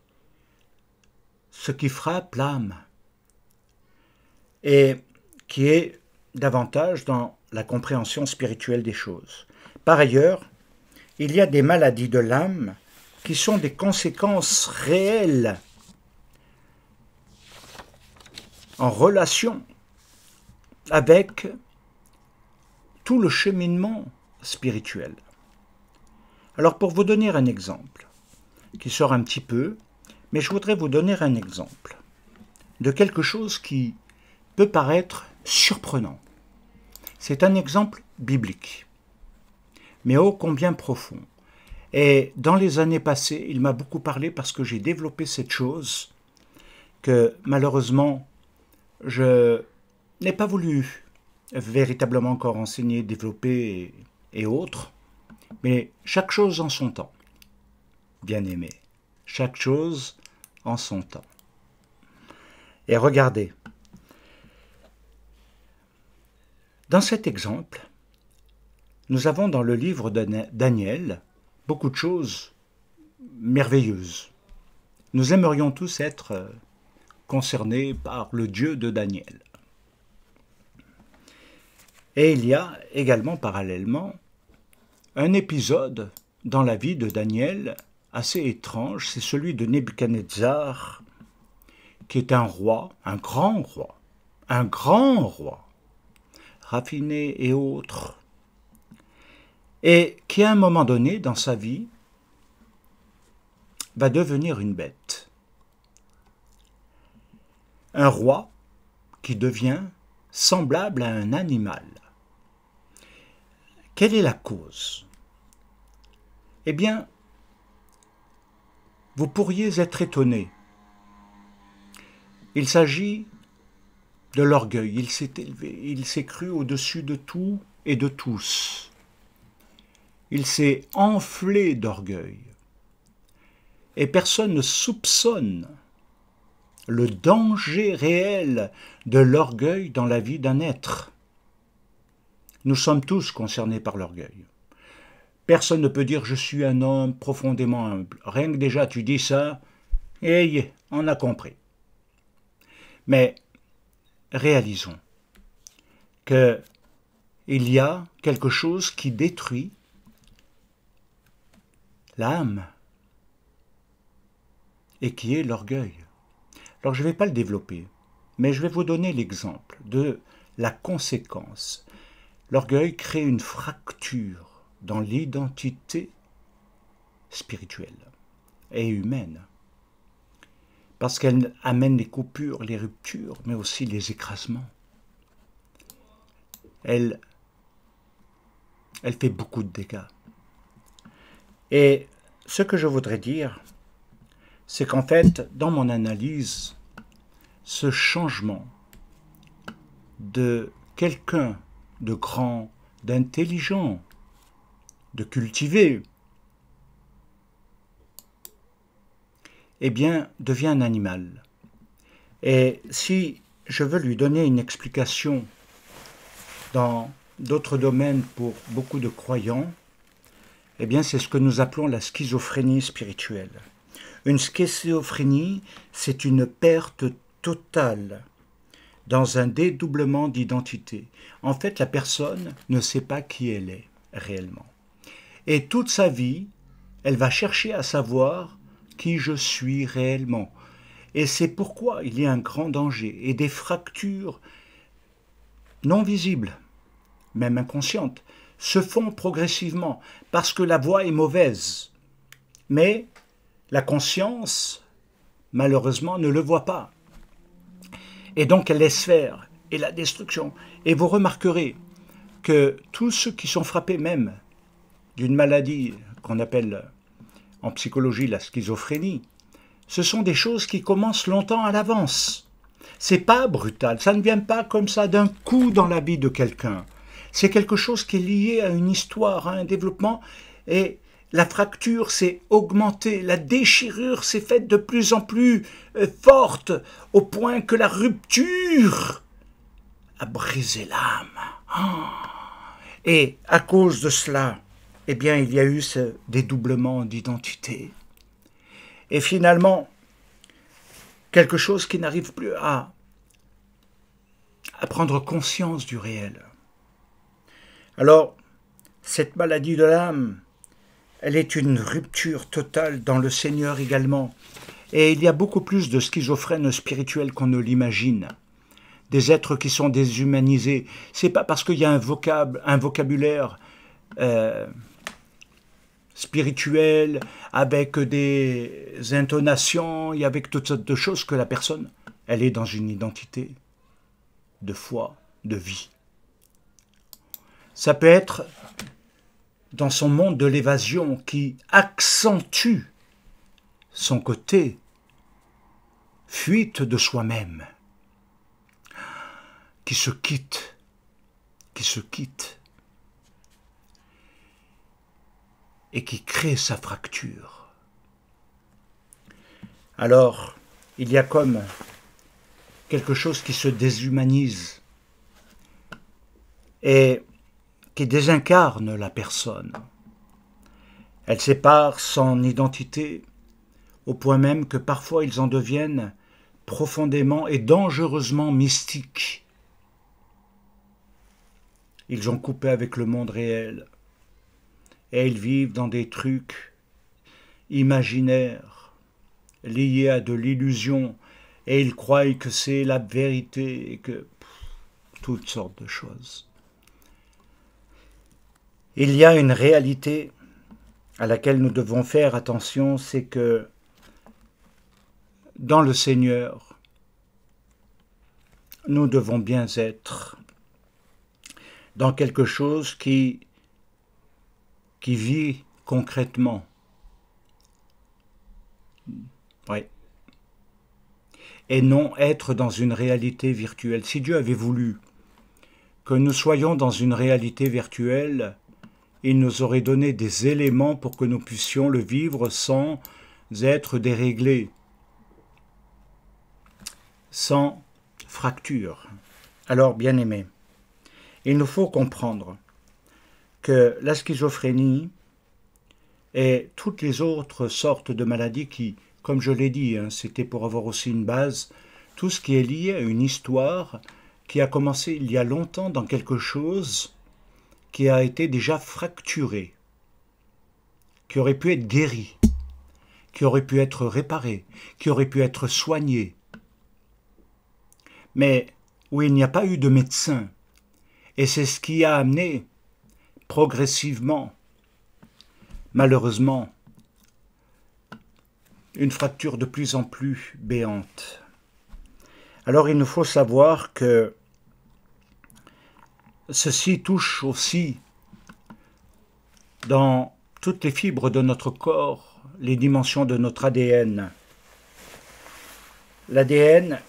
ce qui frappe l'âme, et qui est davantage dans la compréhension spirituelle des choses. Par ailleurs, il y a des maladies de l'âme qui sont des conséquences réelles en relation avec tout le cheminement spirituel. Alors pour vous donner un exemple, qui sort un petit peu, mais je voudrais vous donner un exemple de quelque chose qui peut paraître surprenant. C'est un exemple biblique, mais ô combien profond. Et dans les années passées, il m'a beaucoup parlé parce que j'ai développé cette chose que malheureusement, je n'ai pas voulu véritablement encore enseigner, développer et autres, mais chaque chose en son temps, bien aimé, chaque chose en son temps. Et regardez, dans cet exemple, nous avons dans le livre de Daniel beaucoup de choses merveilleuses. Nous aimerions tous être concernés par le Dieu de Daniel. Et il y a également parallèlement un épisode dans la vie de Daniel assez étrange, c'est celui de Nebuchadnezzar, qui est un roi, un grand roi, raffiné et autre, et qui à un moment donné dans sa vie va devenir une bête. Un roi qui devient semblable à un animal. Quelle est la cause? Eh bien, vous pourriez être étonné. Il s'agit de l'orgueil. Il s'est élevé, il s'est cru au-dessus de tout et de tous. Il s'est enflé d'orgueil. Et personne ne soupçonne le danger réel de l'orgueil dans la vie d'un être. Nous sommes tous concernés par l'orgueil. Personne ne peut dire « je suis un homme profondément humble ». Rien que déjà tu dis ça, et on a compris. Mais réalisons qu'il y a quelque chose qui détruit l'âme et qui est l'orgueil. Alors je ne vais pas le développer, mais je vais vous donner l'exemple de la conséquence. L'orgueil crée une fracture dans l'identité spirituelle et humaine, parce qu'elle amène les coupures, les ruptures, mais aussi les écrasements. Elle fait beaucoup de dégâts. Et ce que je voudrais dire, c'est qu'en fait, dans mon analyse, ce changement de quelqu'un de grand, d'intelligent, de cultivé, eh bien, devient un animal. Et si je veux lui donner une explication dans d'autres domaines pour beaucoup de croyants, eh bien, c'est ce que nous appelons la schizophrénie spirituelle. Une schizophrénie, c'est une perte totale dans un dédoublement d'identité. En fait, la personne ne sait pas qui elle est réellement. Et toute sa vie, elle va chercher à savoir qui je suis réellement. Et c'est pourquoi il y a un grand danger et des fractures non visibles, même inconscientes, se font progressivement parce que la voie est mauvaise. Mais la conscience, malheureusement, ne le voit pas. Et donc elle laisse faire, et la destruction. Et vous remarquerez que tous ceux qui sont frappés même d'une maladie qu'on appelle en psychologie la schizophrénie, ce sont des choses qui commencent longtemps à l'avance. C'est pas brutal, ça ne vient pas comme ça d'un coup dans la vie de quelqu'un. C'est quelque chose qui est lié à une histoire, à un développement, et la fracture s'est augmentée, la déchirure s'est faite de plus en plus forte, au point que la rupture a brisé l'âme. Et à cause de cela, eh bien, il y a eu ce dédoublement d'identité. Et finalement, quelque chose qui n'arrive plus à prendre conscience du réel. Alors, cette maladie de l'âme, elle est une rupture totale dans le Seigneur également. Et il y a beaucoup plus de schizophrènes spirituels qu'on ne l'imagine. Des êtres qui sont déshumanisés. C'est pas parce qu'il y a un vocabulaire spirituel, avec des intonations et avec toutes sortes de choses que la personne, elle est dans une identité de foi, de vie. Ça peut être dans son monde de l'évasion qui accentue son côté fuite de soi-même, qui se quitte, et qui crée sa fracture. Alors, il y a comme quelque chose qui se déshumanise et qui désincarne la personne. Elle sépare son identité au point même que parfois ils en deviennent profondément et dangereusement mystiques. Ils ont coupé avec le monde réel et ils vivent dans des trucs. imaginaires liés à de l'illusion et ils croient que c'est la vérité et que toutes sortes de choses. Il y a une réalité à laquelle nous devons faire attention, c'est que dans le Seigneur, nous devons bien être dans quelque chose qui vit concrètement. Oui. Et non être dans une réalité virtuelle. Si Dieu avait voulu que nous soyons dans une réalité virtuelle, il nous aurait donné des éléments pour que nous puissions le vivre sans être déréglés, sans fracture. Alors, bien-aimés, il nous faut comprendre que la schizophrénie et toutes les autres sortes de maladies qui, comme je l'ai dit, c'était pour avoir aussi une base, tout ce qui est lié à une histoire qui a commencé il y a longtemps dans quelque chose qui a été déjà fracturé, qui aurait pu être guéri, qui aurait pu être réparé, qui aurait pu être soigné, mais où il n'y a pas eu de médecin. Et c'est ce qui a amené progressivement, malheureusement, une fracture de plus en plus béante. Alors il nous faut savoir que ceci touche aussi dans toutes les fibres de notre corps, les dimensions de notre ADN. L'ADN,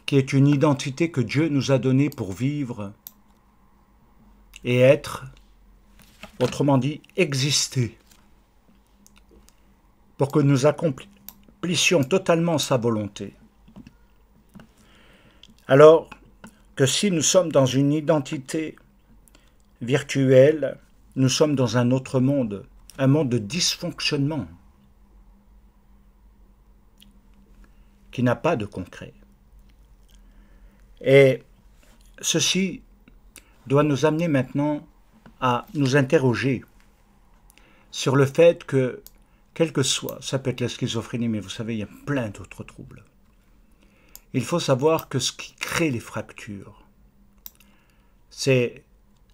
qui est une identité que Dieu nous a donnée pour vivre et être, autrement dit, exister, pour que nous accomplissions totalement sa volonté. Alors que si nous sommes dans une identité virtuelle, nous sommes dans un autre monde, un monde de dysfonctionnement, qui n'a pas de concret. Et ceci doit nous amener maintenant à nous interroger sur le fait que, quel que soit, ça peut être la schizophrénie, mais vous savez, il y a plein d'autres troubles. Il faut savoir que ce qui crée les fractures, c'est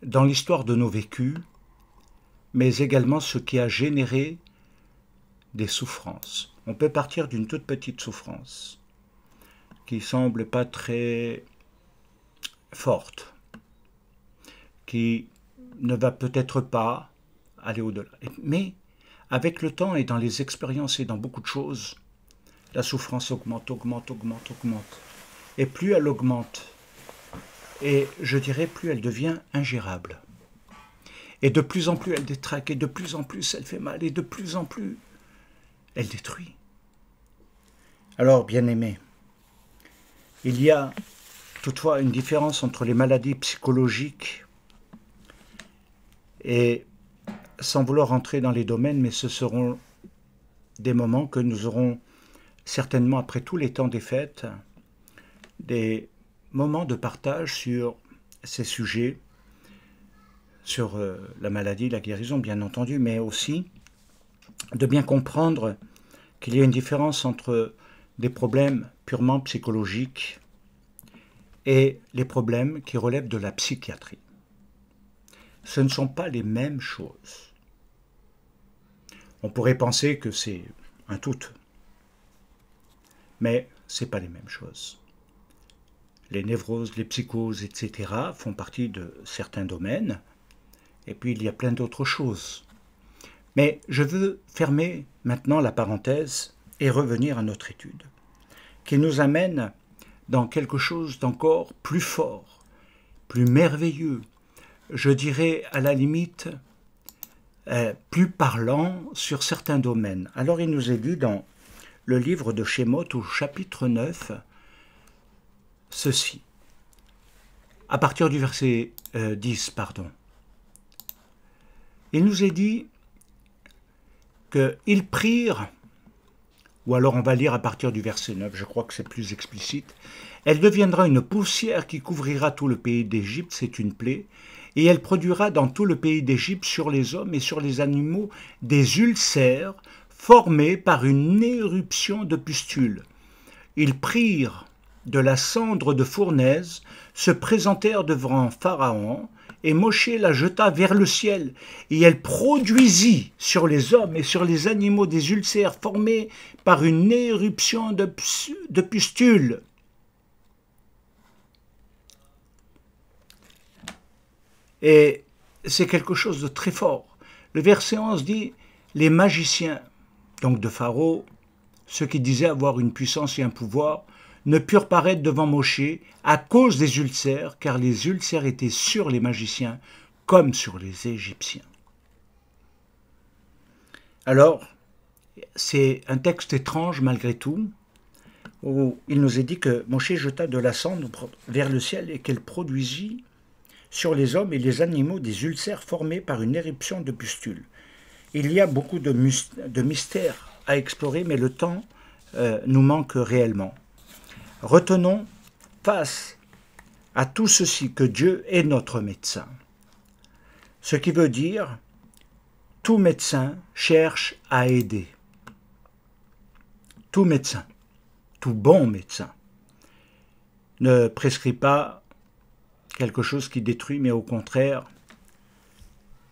dans l'histoire de nos vécus, mais également ce qui a généré des souffrances. On peut partir d'une toute petite souffrance qui semble pas très forte, qui ne va peut-être pas aller au-delà. Mais avec le temps et dans les expériences et dans beaucoup de choses, la souffrance augmente. Et plus elle augmente, et je dirais plus elle devient ingérable. Et de plus en plus elle détraque, et de plus en plus elle fait mal, et de plus en plus elle détruit. Alors, bien-aimés, il y a toutefois une différence entre les maladies psychologiques et, sans vouloir entrer dans les domaines, mais ce seront des moments que nous aurons certainement après tous les temps des fêtes, des moments de partage sur ces sujets, sur la maladie, la guérison bien entendu, mais aussi de bien comprendre qu'il y a une différence entre des problèmes purement psychologiques et les problèmes qui relèvent de la psychiatrie. Ce ne sont pas les mêmes choses. On pourrait penser que c'est un tout, mais ce n'est pas les mêmes choses. Les névroses, les psychoses, etc. font partie de certains domaines, et puis il y a plein d'autres choses. Mais je veux fermer maintenant la parenthèse et revenir à notre étude, qui nous amène dans quelque chose d'encore plus fort, plus merveilleux, je dirais à la limite plus parlant sur certains domaines. Alors il nous est dit dans le livre de Shemot au chapitre 9, ceci, à partir du verset 10, pardon. Il nous est dit qu'ils prirent, ou alors on va lire à partir du verset 9, je crois que c'est plus explicite, « Elle deviendra une poussière qui couvrira tout le pays d'Égypte, c'est une plaie, et elle produira dans tout le pays d'Égypte sur les hommes et sur les animaux des ulcères formés par une éruption de pustules. Ils prirent de la cendre de fournaise, se présentèrent devant Pharaon, et Moshe la jeta vers le ciel, et elle produisit sur les hommes et sur les animaux des ulcères formés par une éruption de pustules. Et c'est quelque chose de très fort. Le verset 11 dit « Les magiciens », donc de Pharaon, ceux qui disaient avoir une puissance et un pouvoir, ne purent paraître devant Moshe à cause des ulcères, car les ulcères étaient sur les magiciens comme sur les Égyptiens. Alors, c'est un texte étrange malgré tout, où il nous est dit que Moshe jeta de la cendre vers le ciel et qu'elle produisit sur les hommes et les animaux des ulcères formés par une éruption de pustules. Il y a beaucoup de mystères à explorer, mais le temps nous manque réellement. Retenons face à tout ceci que Dieu est notre médecin. Ce qui veut dire, tout médecin cherche à aider. Tout médecin, tout bon médecin, ne prescrit pas quelque chose qui détruit, mais au contraire,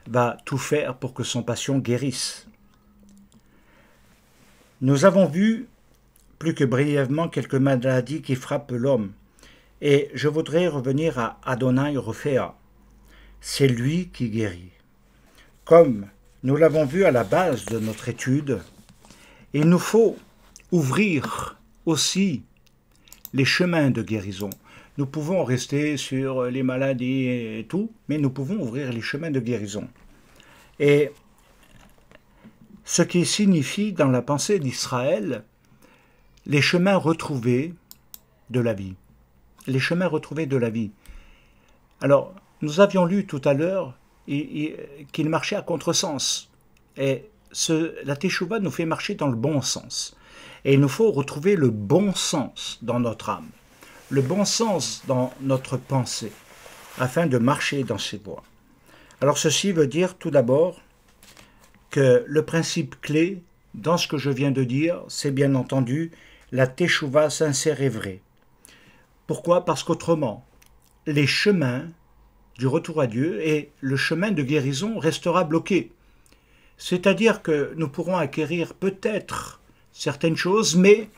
va tout faire pour que son patient guérisse. Nous avons vu plus que brièvement quelques maladies qui frappent l'homme, et je voudrais revenir à Adonai Rophéa. C'est lui qui guérit. Comme nous l'avons vu à la base de notre étude, il nous faut ouvrir aussi les chemins de guérison. Nous pouvons rester sur les maladies et tout, mais nous pouvons ouvrir les chemins de guérison. Et ce qui signifie dans la pensée d'Israël les chemins retrouvés de la vie. Les chemins retrouvés de la vie. Alors, nous avions lu tout à l'heure qu'il marchait à contresens. Et la Teshuvah nous fait marcher dans le bon sens. Et il nous faut retrouver le bon sens dans notre âme, le bon sens dans notre pensée, afin de marcher dans ces voies. Alors ceci veut dire tout d'abord que le principe clé dans ce que je viens de dire, c'est bien entendu la Teshuvah sincère et vraie. Pourquoi? Parce qu'autrement, les chemins du retour à Dieu et le chemin de guérison restera bloqué. C'est-à-dire que nous pourrons acquérir peut-être certaines choses, mais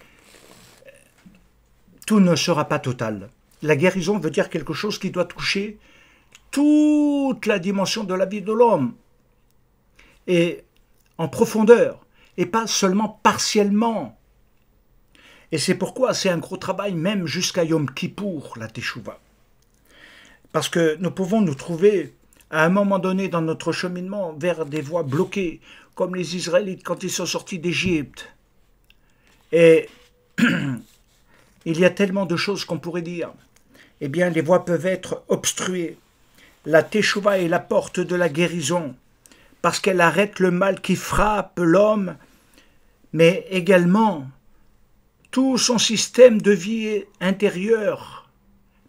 tout ne sera pas total. La guérison veut dire quelque chose qui doit toucher toute la dimension de la vie de l'homme, et en profondeur, et pas seulement partiellement. Et c'est pourquoi c'est un gros travail, même jusqu'à Yom Kippour, la Teshuvah. Parce que nous pouvons nous trouver à un moment donné dans notre cheminement vers des voies bloquées, comme les Israélites quand ils sont sortis d'Égypte. Et il y a tellement de choses qu'on pourrait dire. Eh bien, les voies peuvent être obstruées. La Teshuvah est la porte de la guérison, parce qu'elle arrête le mal qui frappe l'homme, mais également tout son système de vie intérieure,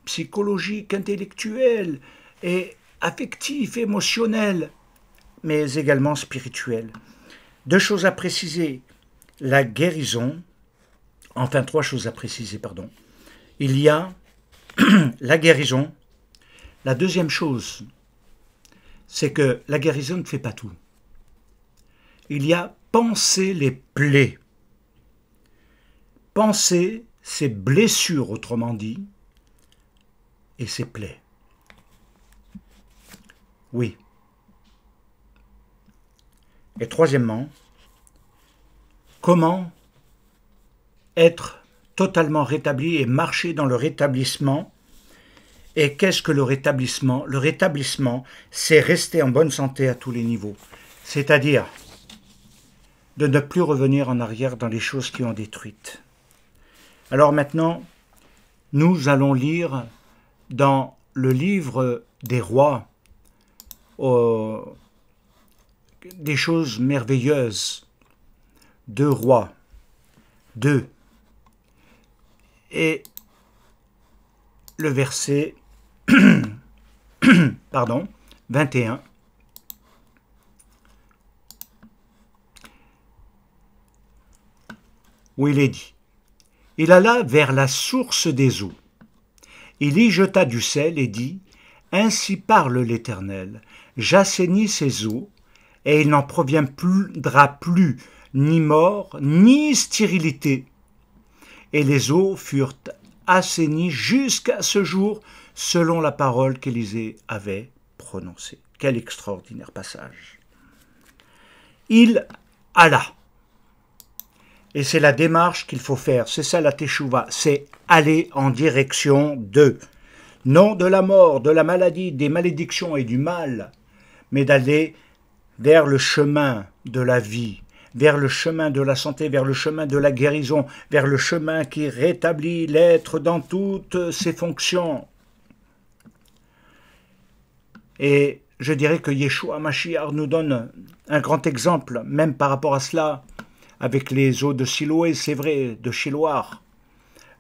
psychologique, intellectuel et affectif, émotionnel, mais également spirituel. Deux choses à préciser, la guérison, enfin 3 choses à préciser, pardon. Il y a la guérison. La deuxième chose, c'est que la guérison ne fait pas tout. Il y a penser les plaies. Penser ses blessures, autrement dit, et ses plaies. Oui. Et troisièmement, comment être totalement rétabli et marcher dans le rétablissement. Et qu'est-ce que le rétablissement? Le rétablissement, c'est rester en bonne santé à tous les niveaux. C'est-à-dire de ne plus revenir en arrière dans les choses qui ont détruites. Alors maintenant, nous allons lire dans le livre des rois des choses merveilleuses. 2 rois. 2. Et le verset pardon, 21. Où il est dit: il alla vers la source des eaux. Il y jeta du sel et dit: ainsi parle l'Éternel, j'assainis ces eaux, et il n'en proviendra plus ni mort, ni stérilité. Et les eaux furent assainies jusqu'à ce jour, selon la parole qu'Élisée avait prononcée. Quel extraordinaire passage. Il alla. Et c'est la démarche qu'il faut faire, c'est ça la teshuva, c'est aller en direction de, non de la mort, de la maladie, des malédictions et du mal, mais d'aller vers le chemin de la vie, vers le chemin de la santé, vers le chemin de la guérison, vers le chemin qui rétablit l'être dans toutes ses fonctions. Et je dirais que Yeshua Mashiach nous donne un grand exemple, même par rapport à cela, avec les eaux de Siloé, c'est vrai, de Shiloar.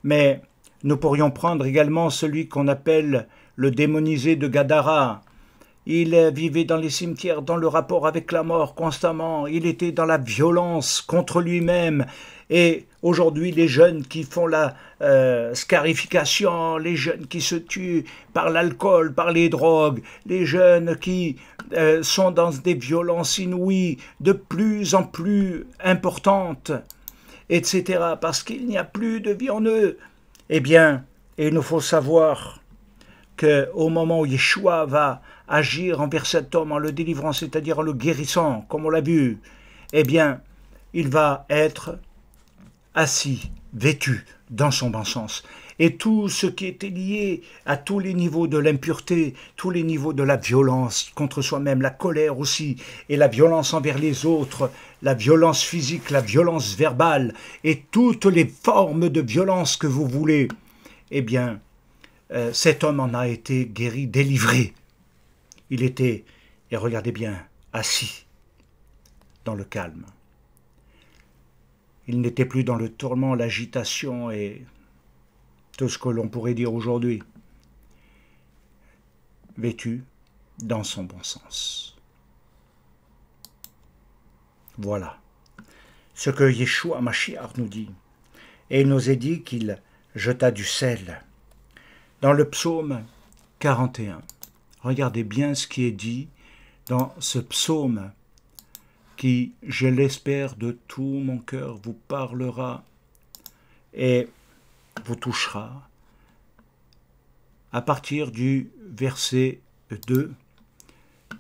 Mais nous pourrions prendre également celui qu'on appelle le démonisé de Gadara. Il vivait dans les cimetières, dans le rapport avec la mort constamment. Il était dans la violence contre lui-même. Et aujourd'hui, les jeunes qui font la scarification, les jeunes qui se tuent par l'alcool, par les drogues, les jeunes qui sont dans des violences inouïes de plus en plus importantes, etc., parce qu'il n'y a plus de vie en eux. Eh bien, il nous faut savoir qu'au moment où Yeshua va agir envers cet homme en le délivrant, c'est-à-dire en le guérissant, comme on l'a vu, eh bien, il va être assis, vêtu, dans son bon sens. Et tout ce qui était lié à tous les niveaux de l'impureté, tous les niveaux de la violence contre soi-même, la colère aussi, et la violence envers les autres, la violence physique, la violence verbale, et toutes les formes de violence que vous voulez, eh bien, cet homme en a été guéri, délivré. Il était, et regardez bien, assis dans le calme. Il n'était plus dans le tourment, l'agitation et tout ce que l'on pourrait dire aujourd'hui. Vêtu dans son bon sens. Voilà ce que Yeshua Mashiach nous dit. Et il nous est dit qu'il jeta du sel. Dans le psaume 41, regardez bien ce qui est dit dans ce psaume qui, je l'espère de tout mon cœur, vous parlera et vous touchera. À partir du verset 2,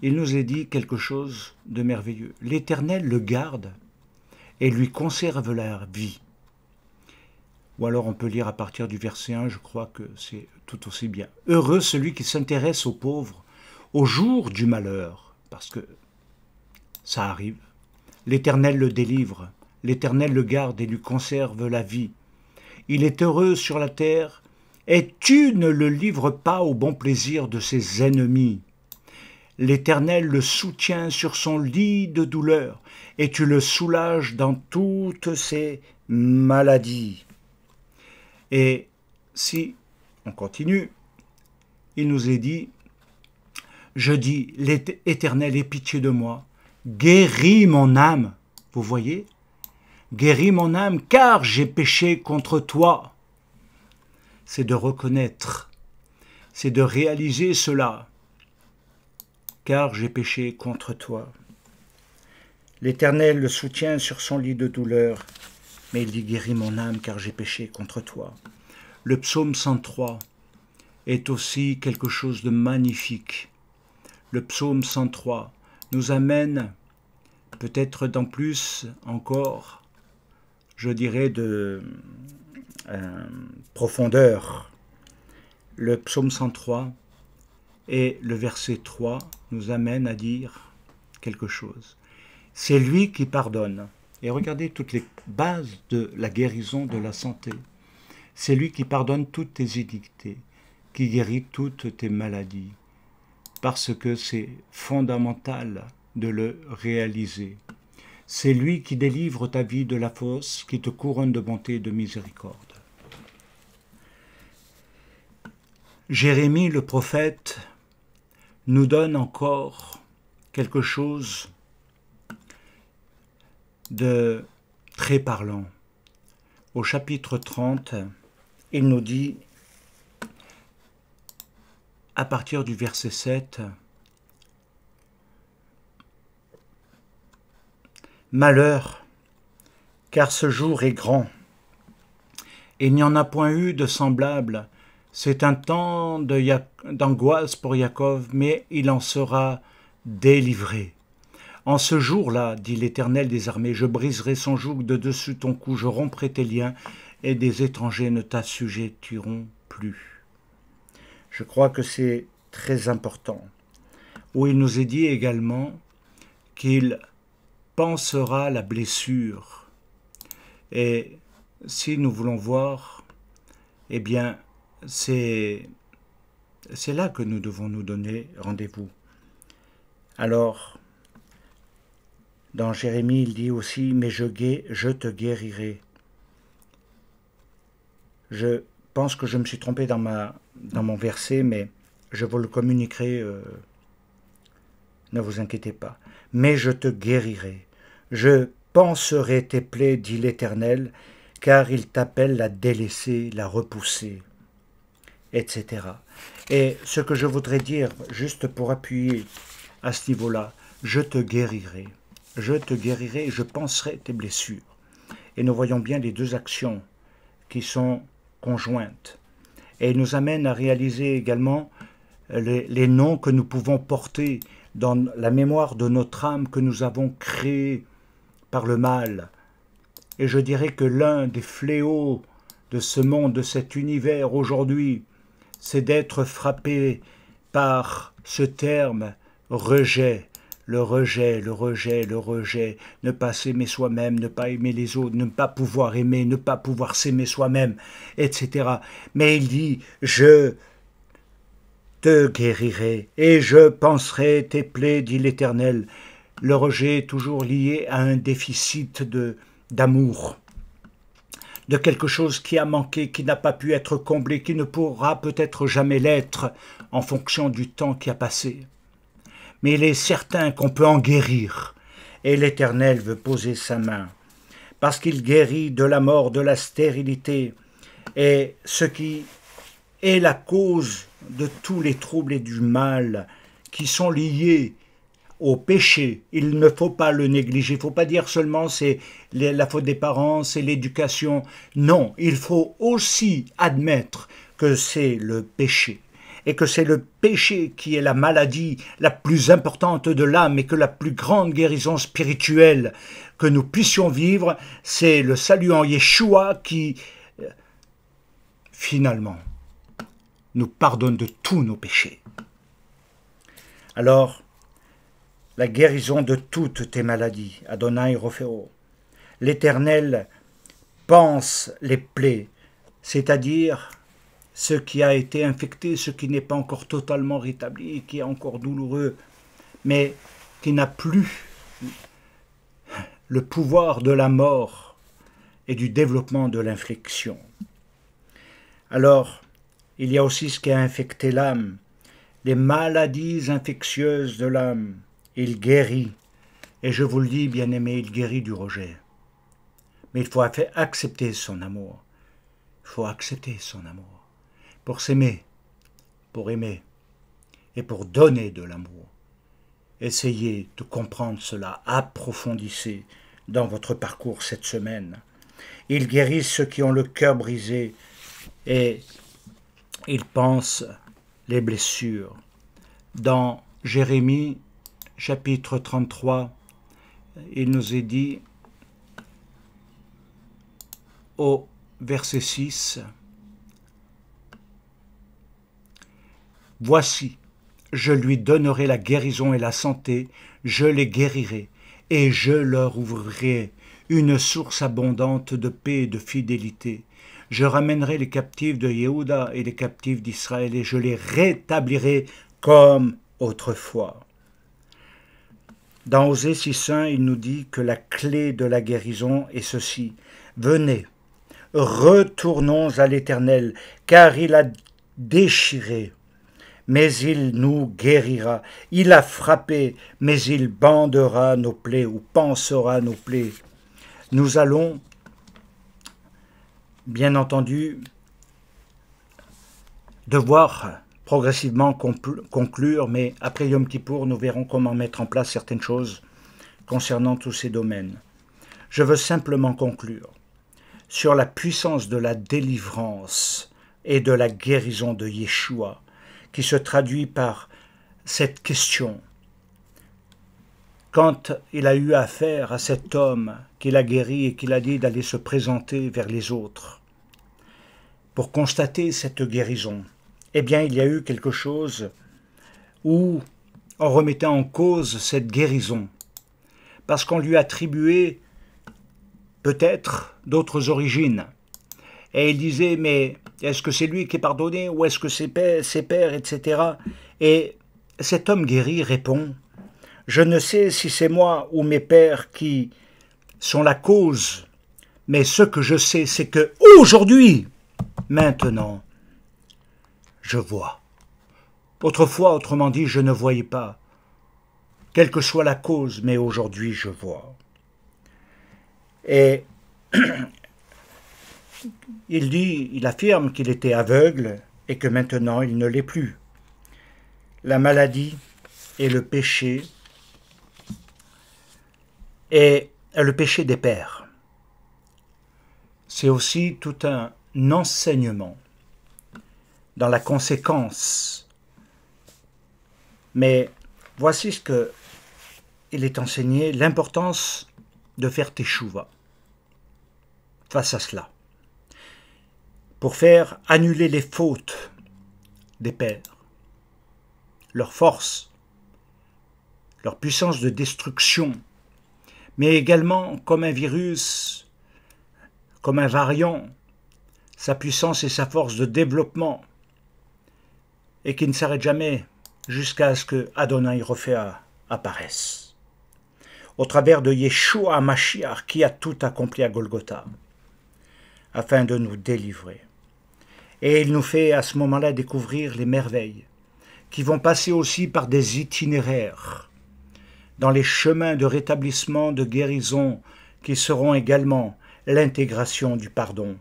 il nous est dit quelque chose de merveilleux. L'Éternel le garde et lui conserve la vie. Ou alors on peut lire à partir du verset 1, je crois que c'est tout aussi bien. Heureux celui qui s'intéresse aux pauvres, au jour du malheur, parce que ça arrive. L'Éternel le délivre, l'Éternel le garde et lui conserve la vie. Il est heureux sur la terre, et tu ne le livres pas au bon plaisir de ses ennemis. L'Éternel le soutient sur son lit de douleur, et tu le soulages dans toutes ses maladies. Et si on continue, il nous est dit, je dis, l'Éternel, aie pitié de moi, guéris mon âme. Vous voyez? Guéris mon âme, car j'ai péché contre toi. C'est de reconnaître, c'est de réaliser cela, car j'ai péché contre toi. L'Éternel le soutient sur son lit de douleur, mais il dit, guéris mon âme, car j'ai péché contre toi. Le psaume 103 est aussi quelque chose de magnifique. Le psaume 103 nous amène peut-être dans plus encore, je dirais, de profondeur. Le psaume 103 et le verset 3 nous amènent à dire quelque chose. C'est lui qui pardonne. Et regardez toutes les bases de la guérison, de la santé. C'est lui qui pardonne toutes tes iniquités, qui guérit toutes tes maladies, parce que c'est fondamental de le réaliser. C'est lui qui délivre ta vie de la fosse, qui te couronne de bonté et de miséricorde. Jérémie le prophète nous donne encore quelque chose de très parlant. Au chapitre 30, il nous dit, à partir du verset 7, « Malheur, car ce jour est grand. Il n'y en a point eu de semblable. C'est un temps d'angoisse pour Jacob, mais il en sera délivré. En ce jour-là, dit l'Éternel des armées, je briserai son joug de dessus ton cou, je romprai tes liens, et des étrangers ne t'assujettiront plus. » Je crois que c'est très important. Où il nous est dit également qu'il pansera la blessure. Et si nous voulons voir, eh bien, c'est là que nous devons nous donner rendez-vous. Alors, dans Jérémie, il dit aussi, « Mais je te guérirai. » Je pense que je me suis trompé dans mon verset, mais je vous le communiquerai, ne vous inquiétez pas. « Mais je te guérirai. Je panserai tes plaies, dit l'Éternel, car il t'appelle la délaissée, la repoussée, etc. » Et ce que je voudrais dire, juste pour appuyer à ce niveau-là, je te guérirai. Je te guérirai et je panserai tes blessures. Et nous voyons bien les deux actions qui sont conjointes. Et il nous amène à réaliser également les noms que nous pouvons porter dans la mémoire de notre âme que nous avons créée par le mal. Et je dirais que l'un des fléaux de ce monde, de cet univers aujourd'hui, c'est d'être frappé par ce terme rejet. Le rejet, le rejet, le rejet, ne pas s'aimer soi-même, ne pas aimer les autres, ne pas pouvoir aimer, ne pas pouvoir s'aimer soi-même, etc. Mais il dit, je te guérirai et je panserai tes plaies, dit l'Éternel. Le rejet est toujours lié à un déficit d'amour, de quelque chose qui a manqué, qui n'a pas pu être comblé, qui ne pourra peut-être jamais l'être en fonction du temps qui a passé. Mais il est certain qu'on peut en guérir, et l'Éternel veut poser sa main, parce qu'il guérit de la mort, de la stérilité, et ce qui est la cause de tous les troubles et du mal qui sont liés au péché. Il ne faut pas le négliger, il ne faut pas dire seulement c'est la faute des parents, c'est l'éducation. Non, il faut aussi admettre que c'est le péché. Et que c'est le péché qui est la maladie la plus importante de l'âme et que la plus grande guérison spirituelle que nous puissions vivre, c'est le salut en Yeshua qui, finalement, nous pardonne de tous nos péchés. Alors, la guérison de toutes tes maladies, Adonai Ropheo. L'Éternel panse les plaies, c'est-à-dire ce qui a été infecté, ce qui n'est pas encore totalement rétabli, qui est encore douloureux, mais qui n'a plus le pouvoir de la mort et du développement de l'infliction. Alors, il y a aussi ce qui a infecté l'âme, les maladies infectieuses de l'âme. Il guérit, et je vous le dis, bien-aimé, il guérit du rejet. Mais il faut accepter son amour. Il faut accepter son amour. Pour s'aimer, pour aimer, et pour donner de l'amour. Essayez de comprendre cela, approfondissez dans votre parcours cette semaine. Il guérit ceux qui ont le cœur brisé, et il panse les blessures. Dans Jérémie, chapitre 33, il nous est dit au verset 6, « Voici, je lui donnerai la guérison et la santé, je les guérirai, et je leur ouvrirai une source abondante de paix et de fidélité. Je ramènerai les captifs de Yehuda et les captifs d'Israël, et je les rétablirai comme autrefois. » Dans Osée 6.1, il nous dit que la clé de la guérison est ceci. « Venez, retournons à l'Éternel, car il a déchiré, mais il nous guérira. Il a frappé, mais il bandera nos plaies ou pansera nos plaies. Nous allons, bien entendu, devoir progressivement conclure, mais après Yom Kippour, nous verrons comment mettre en place certaines choses concernant tous ces domaines. Je veux simplement conclure sur la puissance de la délivrance et de la guérison de Yeshua, qui se traduit par cette question. Quand il a eu affaire à cet homme qu'il a guéri et qu'il a dit d'aller se présenter vers les autres, pour constater cette guérison, eh bien il y a eu quelque chose où on remettait en cause cette guérison, parce qu'on lui attribuait peut-être d'autres origines. Et il disait, mais est-ce que c'est lui qui est pardonné ou est-ce que c'est ses pères, etc. Et cet homme guéri répond, je ne sais si c'est moi ou mes pères qui sont la cause, mais ce que je sais, c'est que aujourd'hui, maintenant, je vois. Autrefois, autrement dit, je ne voyais pas. Quelle que soit la cause, mais aujourd'hui, je vois. Et il affirme qu'il était aveugle et que maintenant il ne l'est plus. La maladie et le péché et le péché des pères. C'est aussi tout un enseignement dans la conséquence. Mais voici ce que il est enseigné, l'importance de faire teshuva face à cela, pour faire annuler les fautes des pères, leur force, leur puissance de destruction, mais également comme un virus, comme un variant, sa puissance et sa force de développement, et qui ne s'arrête jamais jusqu'à ce que Adonai Rophéa apparaisse, au travers de Yeshua HaMashiach qui a tout accompli à Golgotha, afin de nous délivrer. Et il nous fait à ce moment-là découvrir les merveilles, qui vont passer aussi par des itinéraires, dans les chemins de rétablissement, de guérison, qui seront également l'intégration du pardon.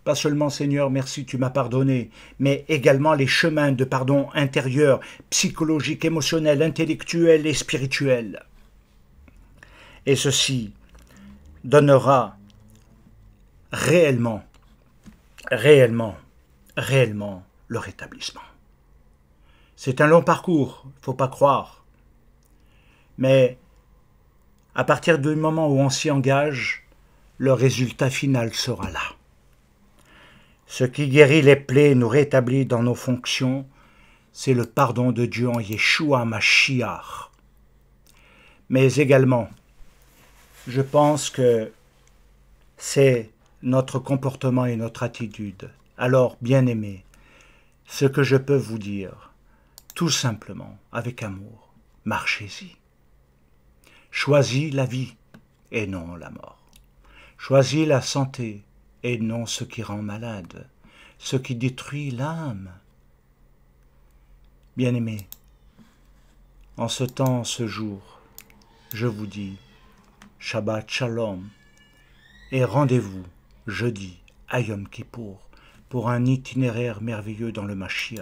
Pas seulement Seigneur, merci, tu m'as pardonné, mais également les chemins de pardon intérieur, psychologique, émotionnel, intellectuel et spirituel. Et ceci donnera réellement le rétablissement. C'est un long parcours, il ne faut pas croire. Mais à partir du moment où on s'y engage, le résultat final sera là. Ce qui guérit les plaies, nous rétablit dans nos fonctions, c'est le pardon de Dieu en Yeshua HaMashiach. Mais également, je pense que c'est notre comportement et notre attitude. Alors, bien-aimés, ce que je peux vous dire, tout simplement, avec amour, marchez-y. Choisis la vie et non la mort. Choisis la santé et non ce qui rend malade, ce qui détruit l'âme. Bien-aimés, en ce temps, ce jour, je vous dis Shabbat Shalom et rendez-vous jeudi à Yom Kippour pour un itinéraire merveilleux dans le Mashiach.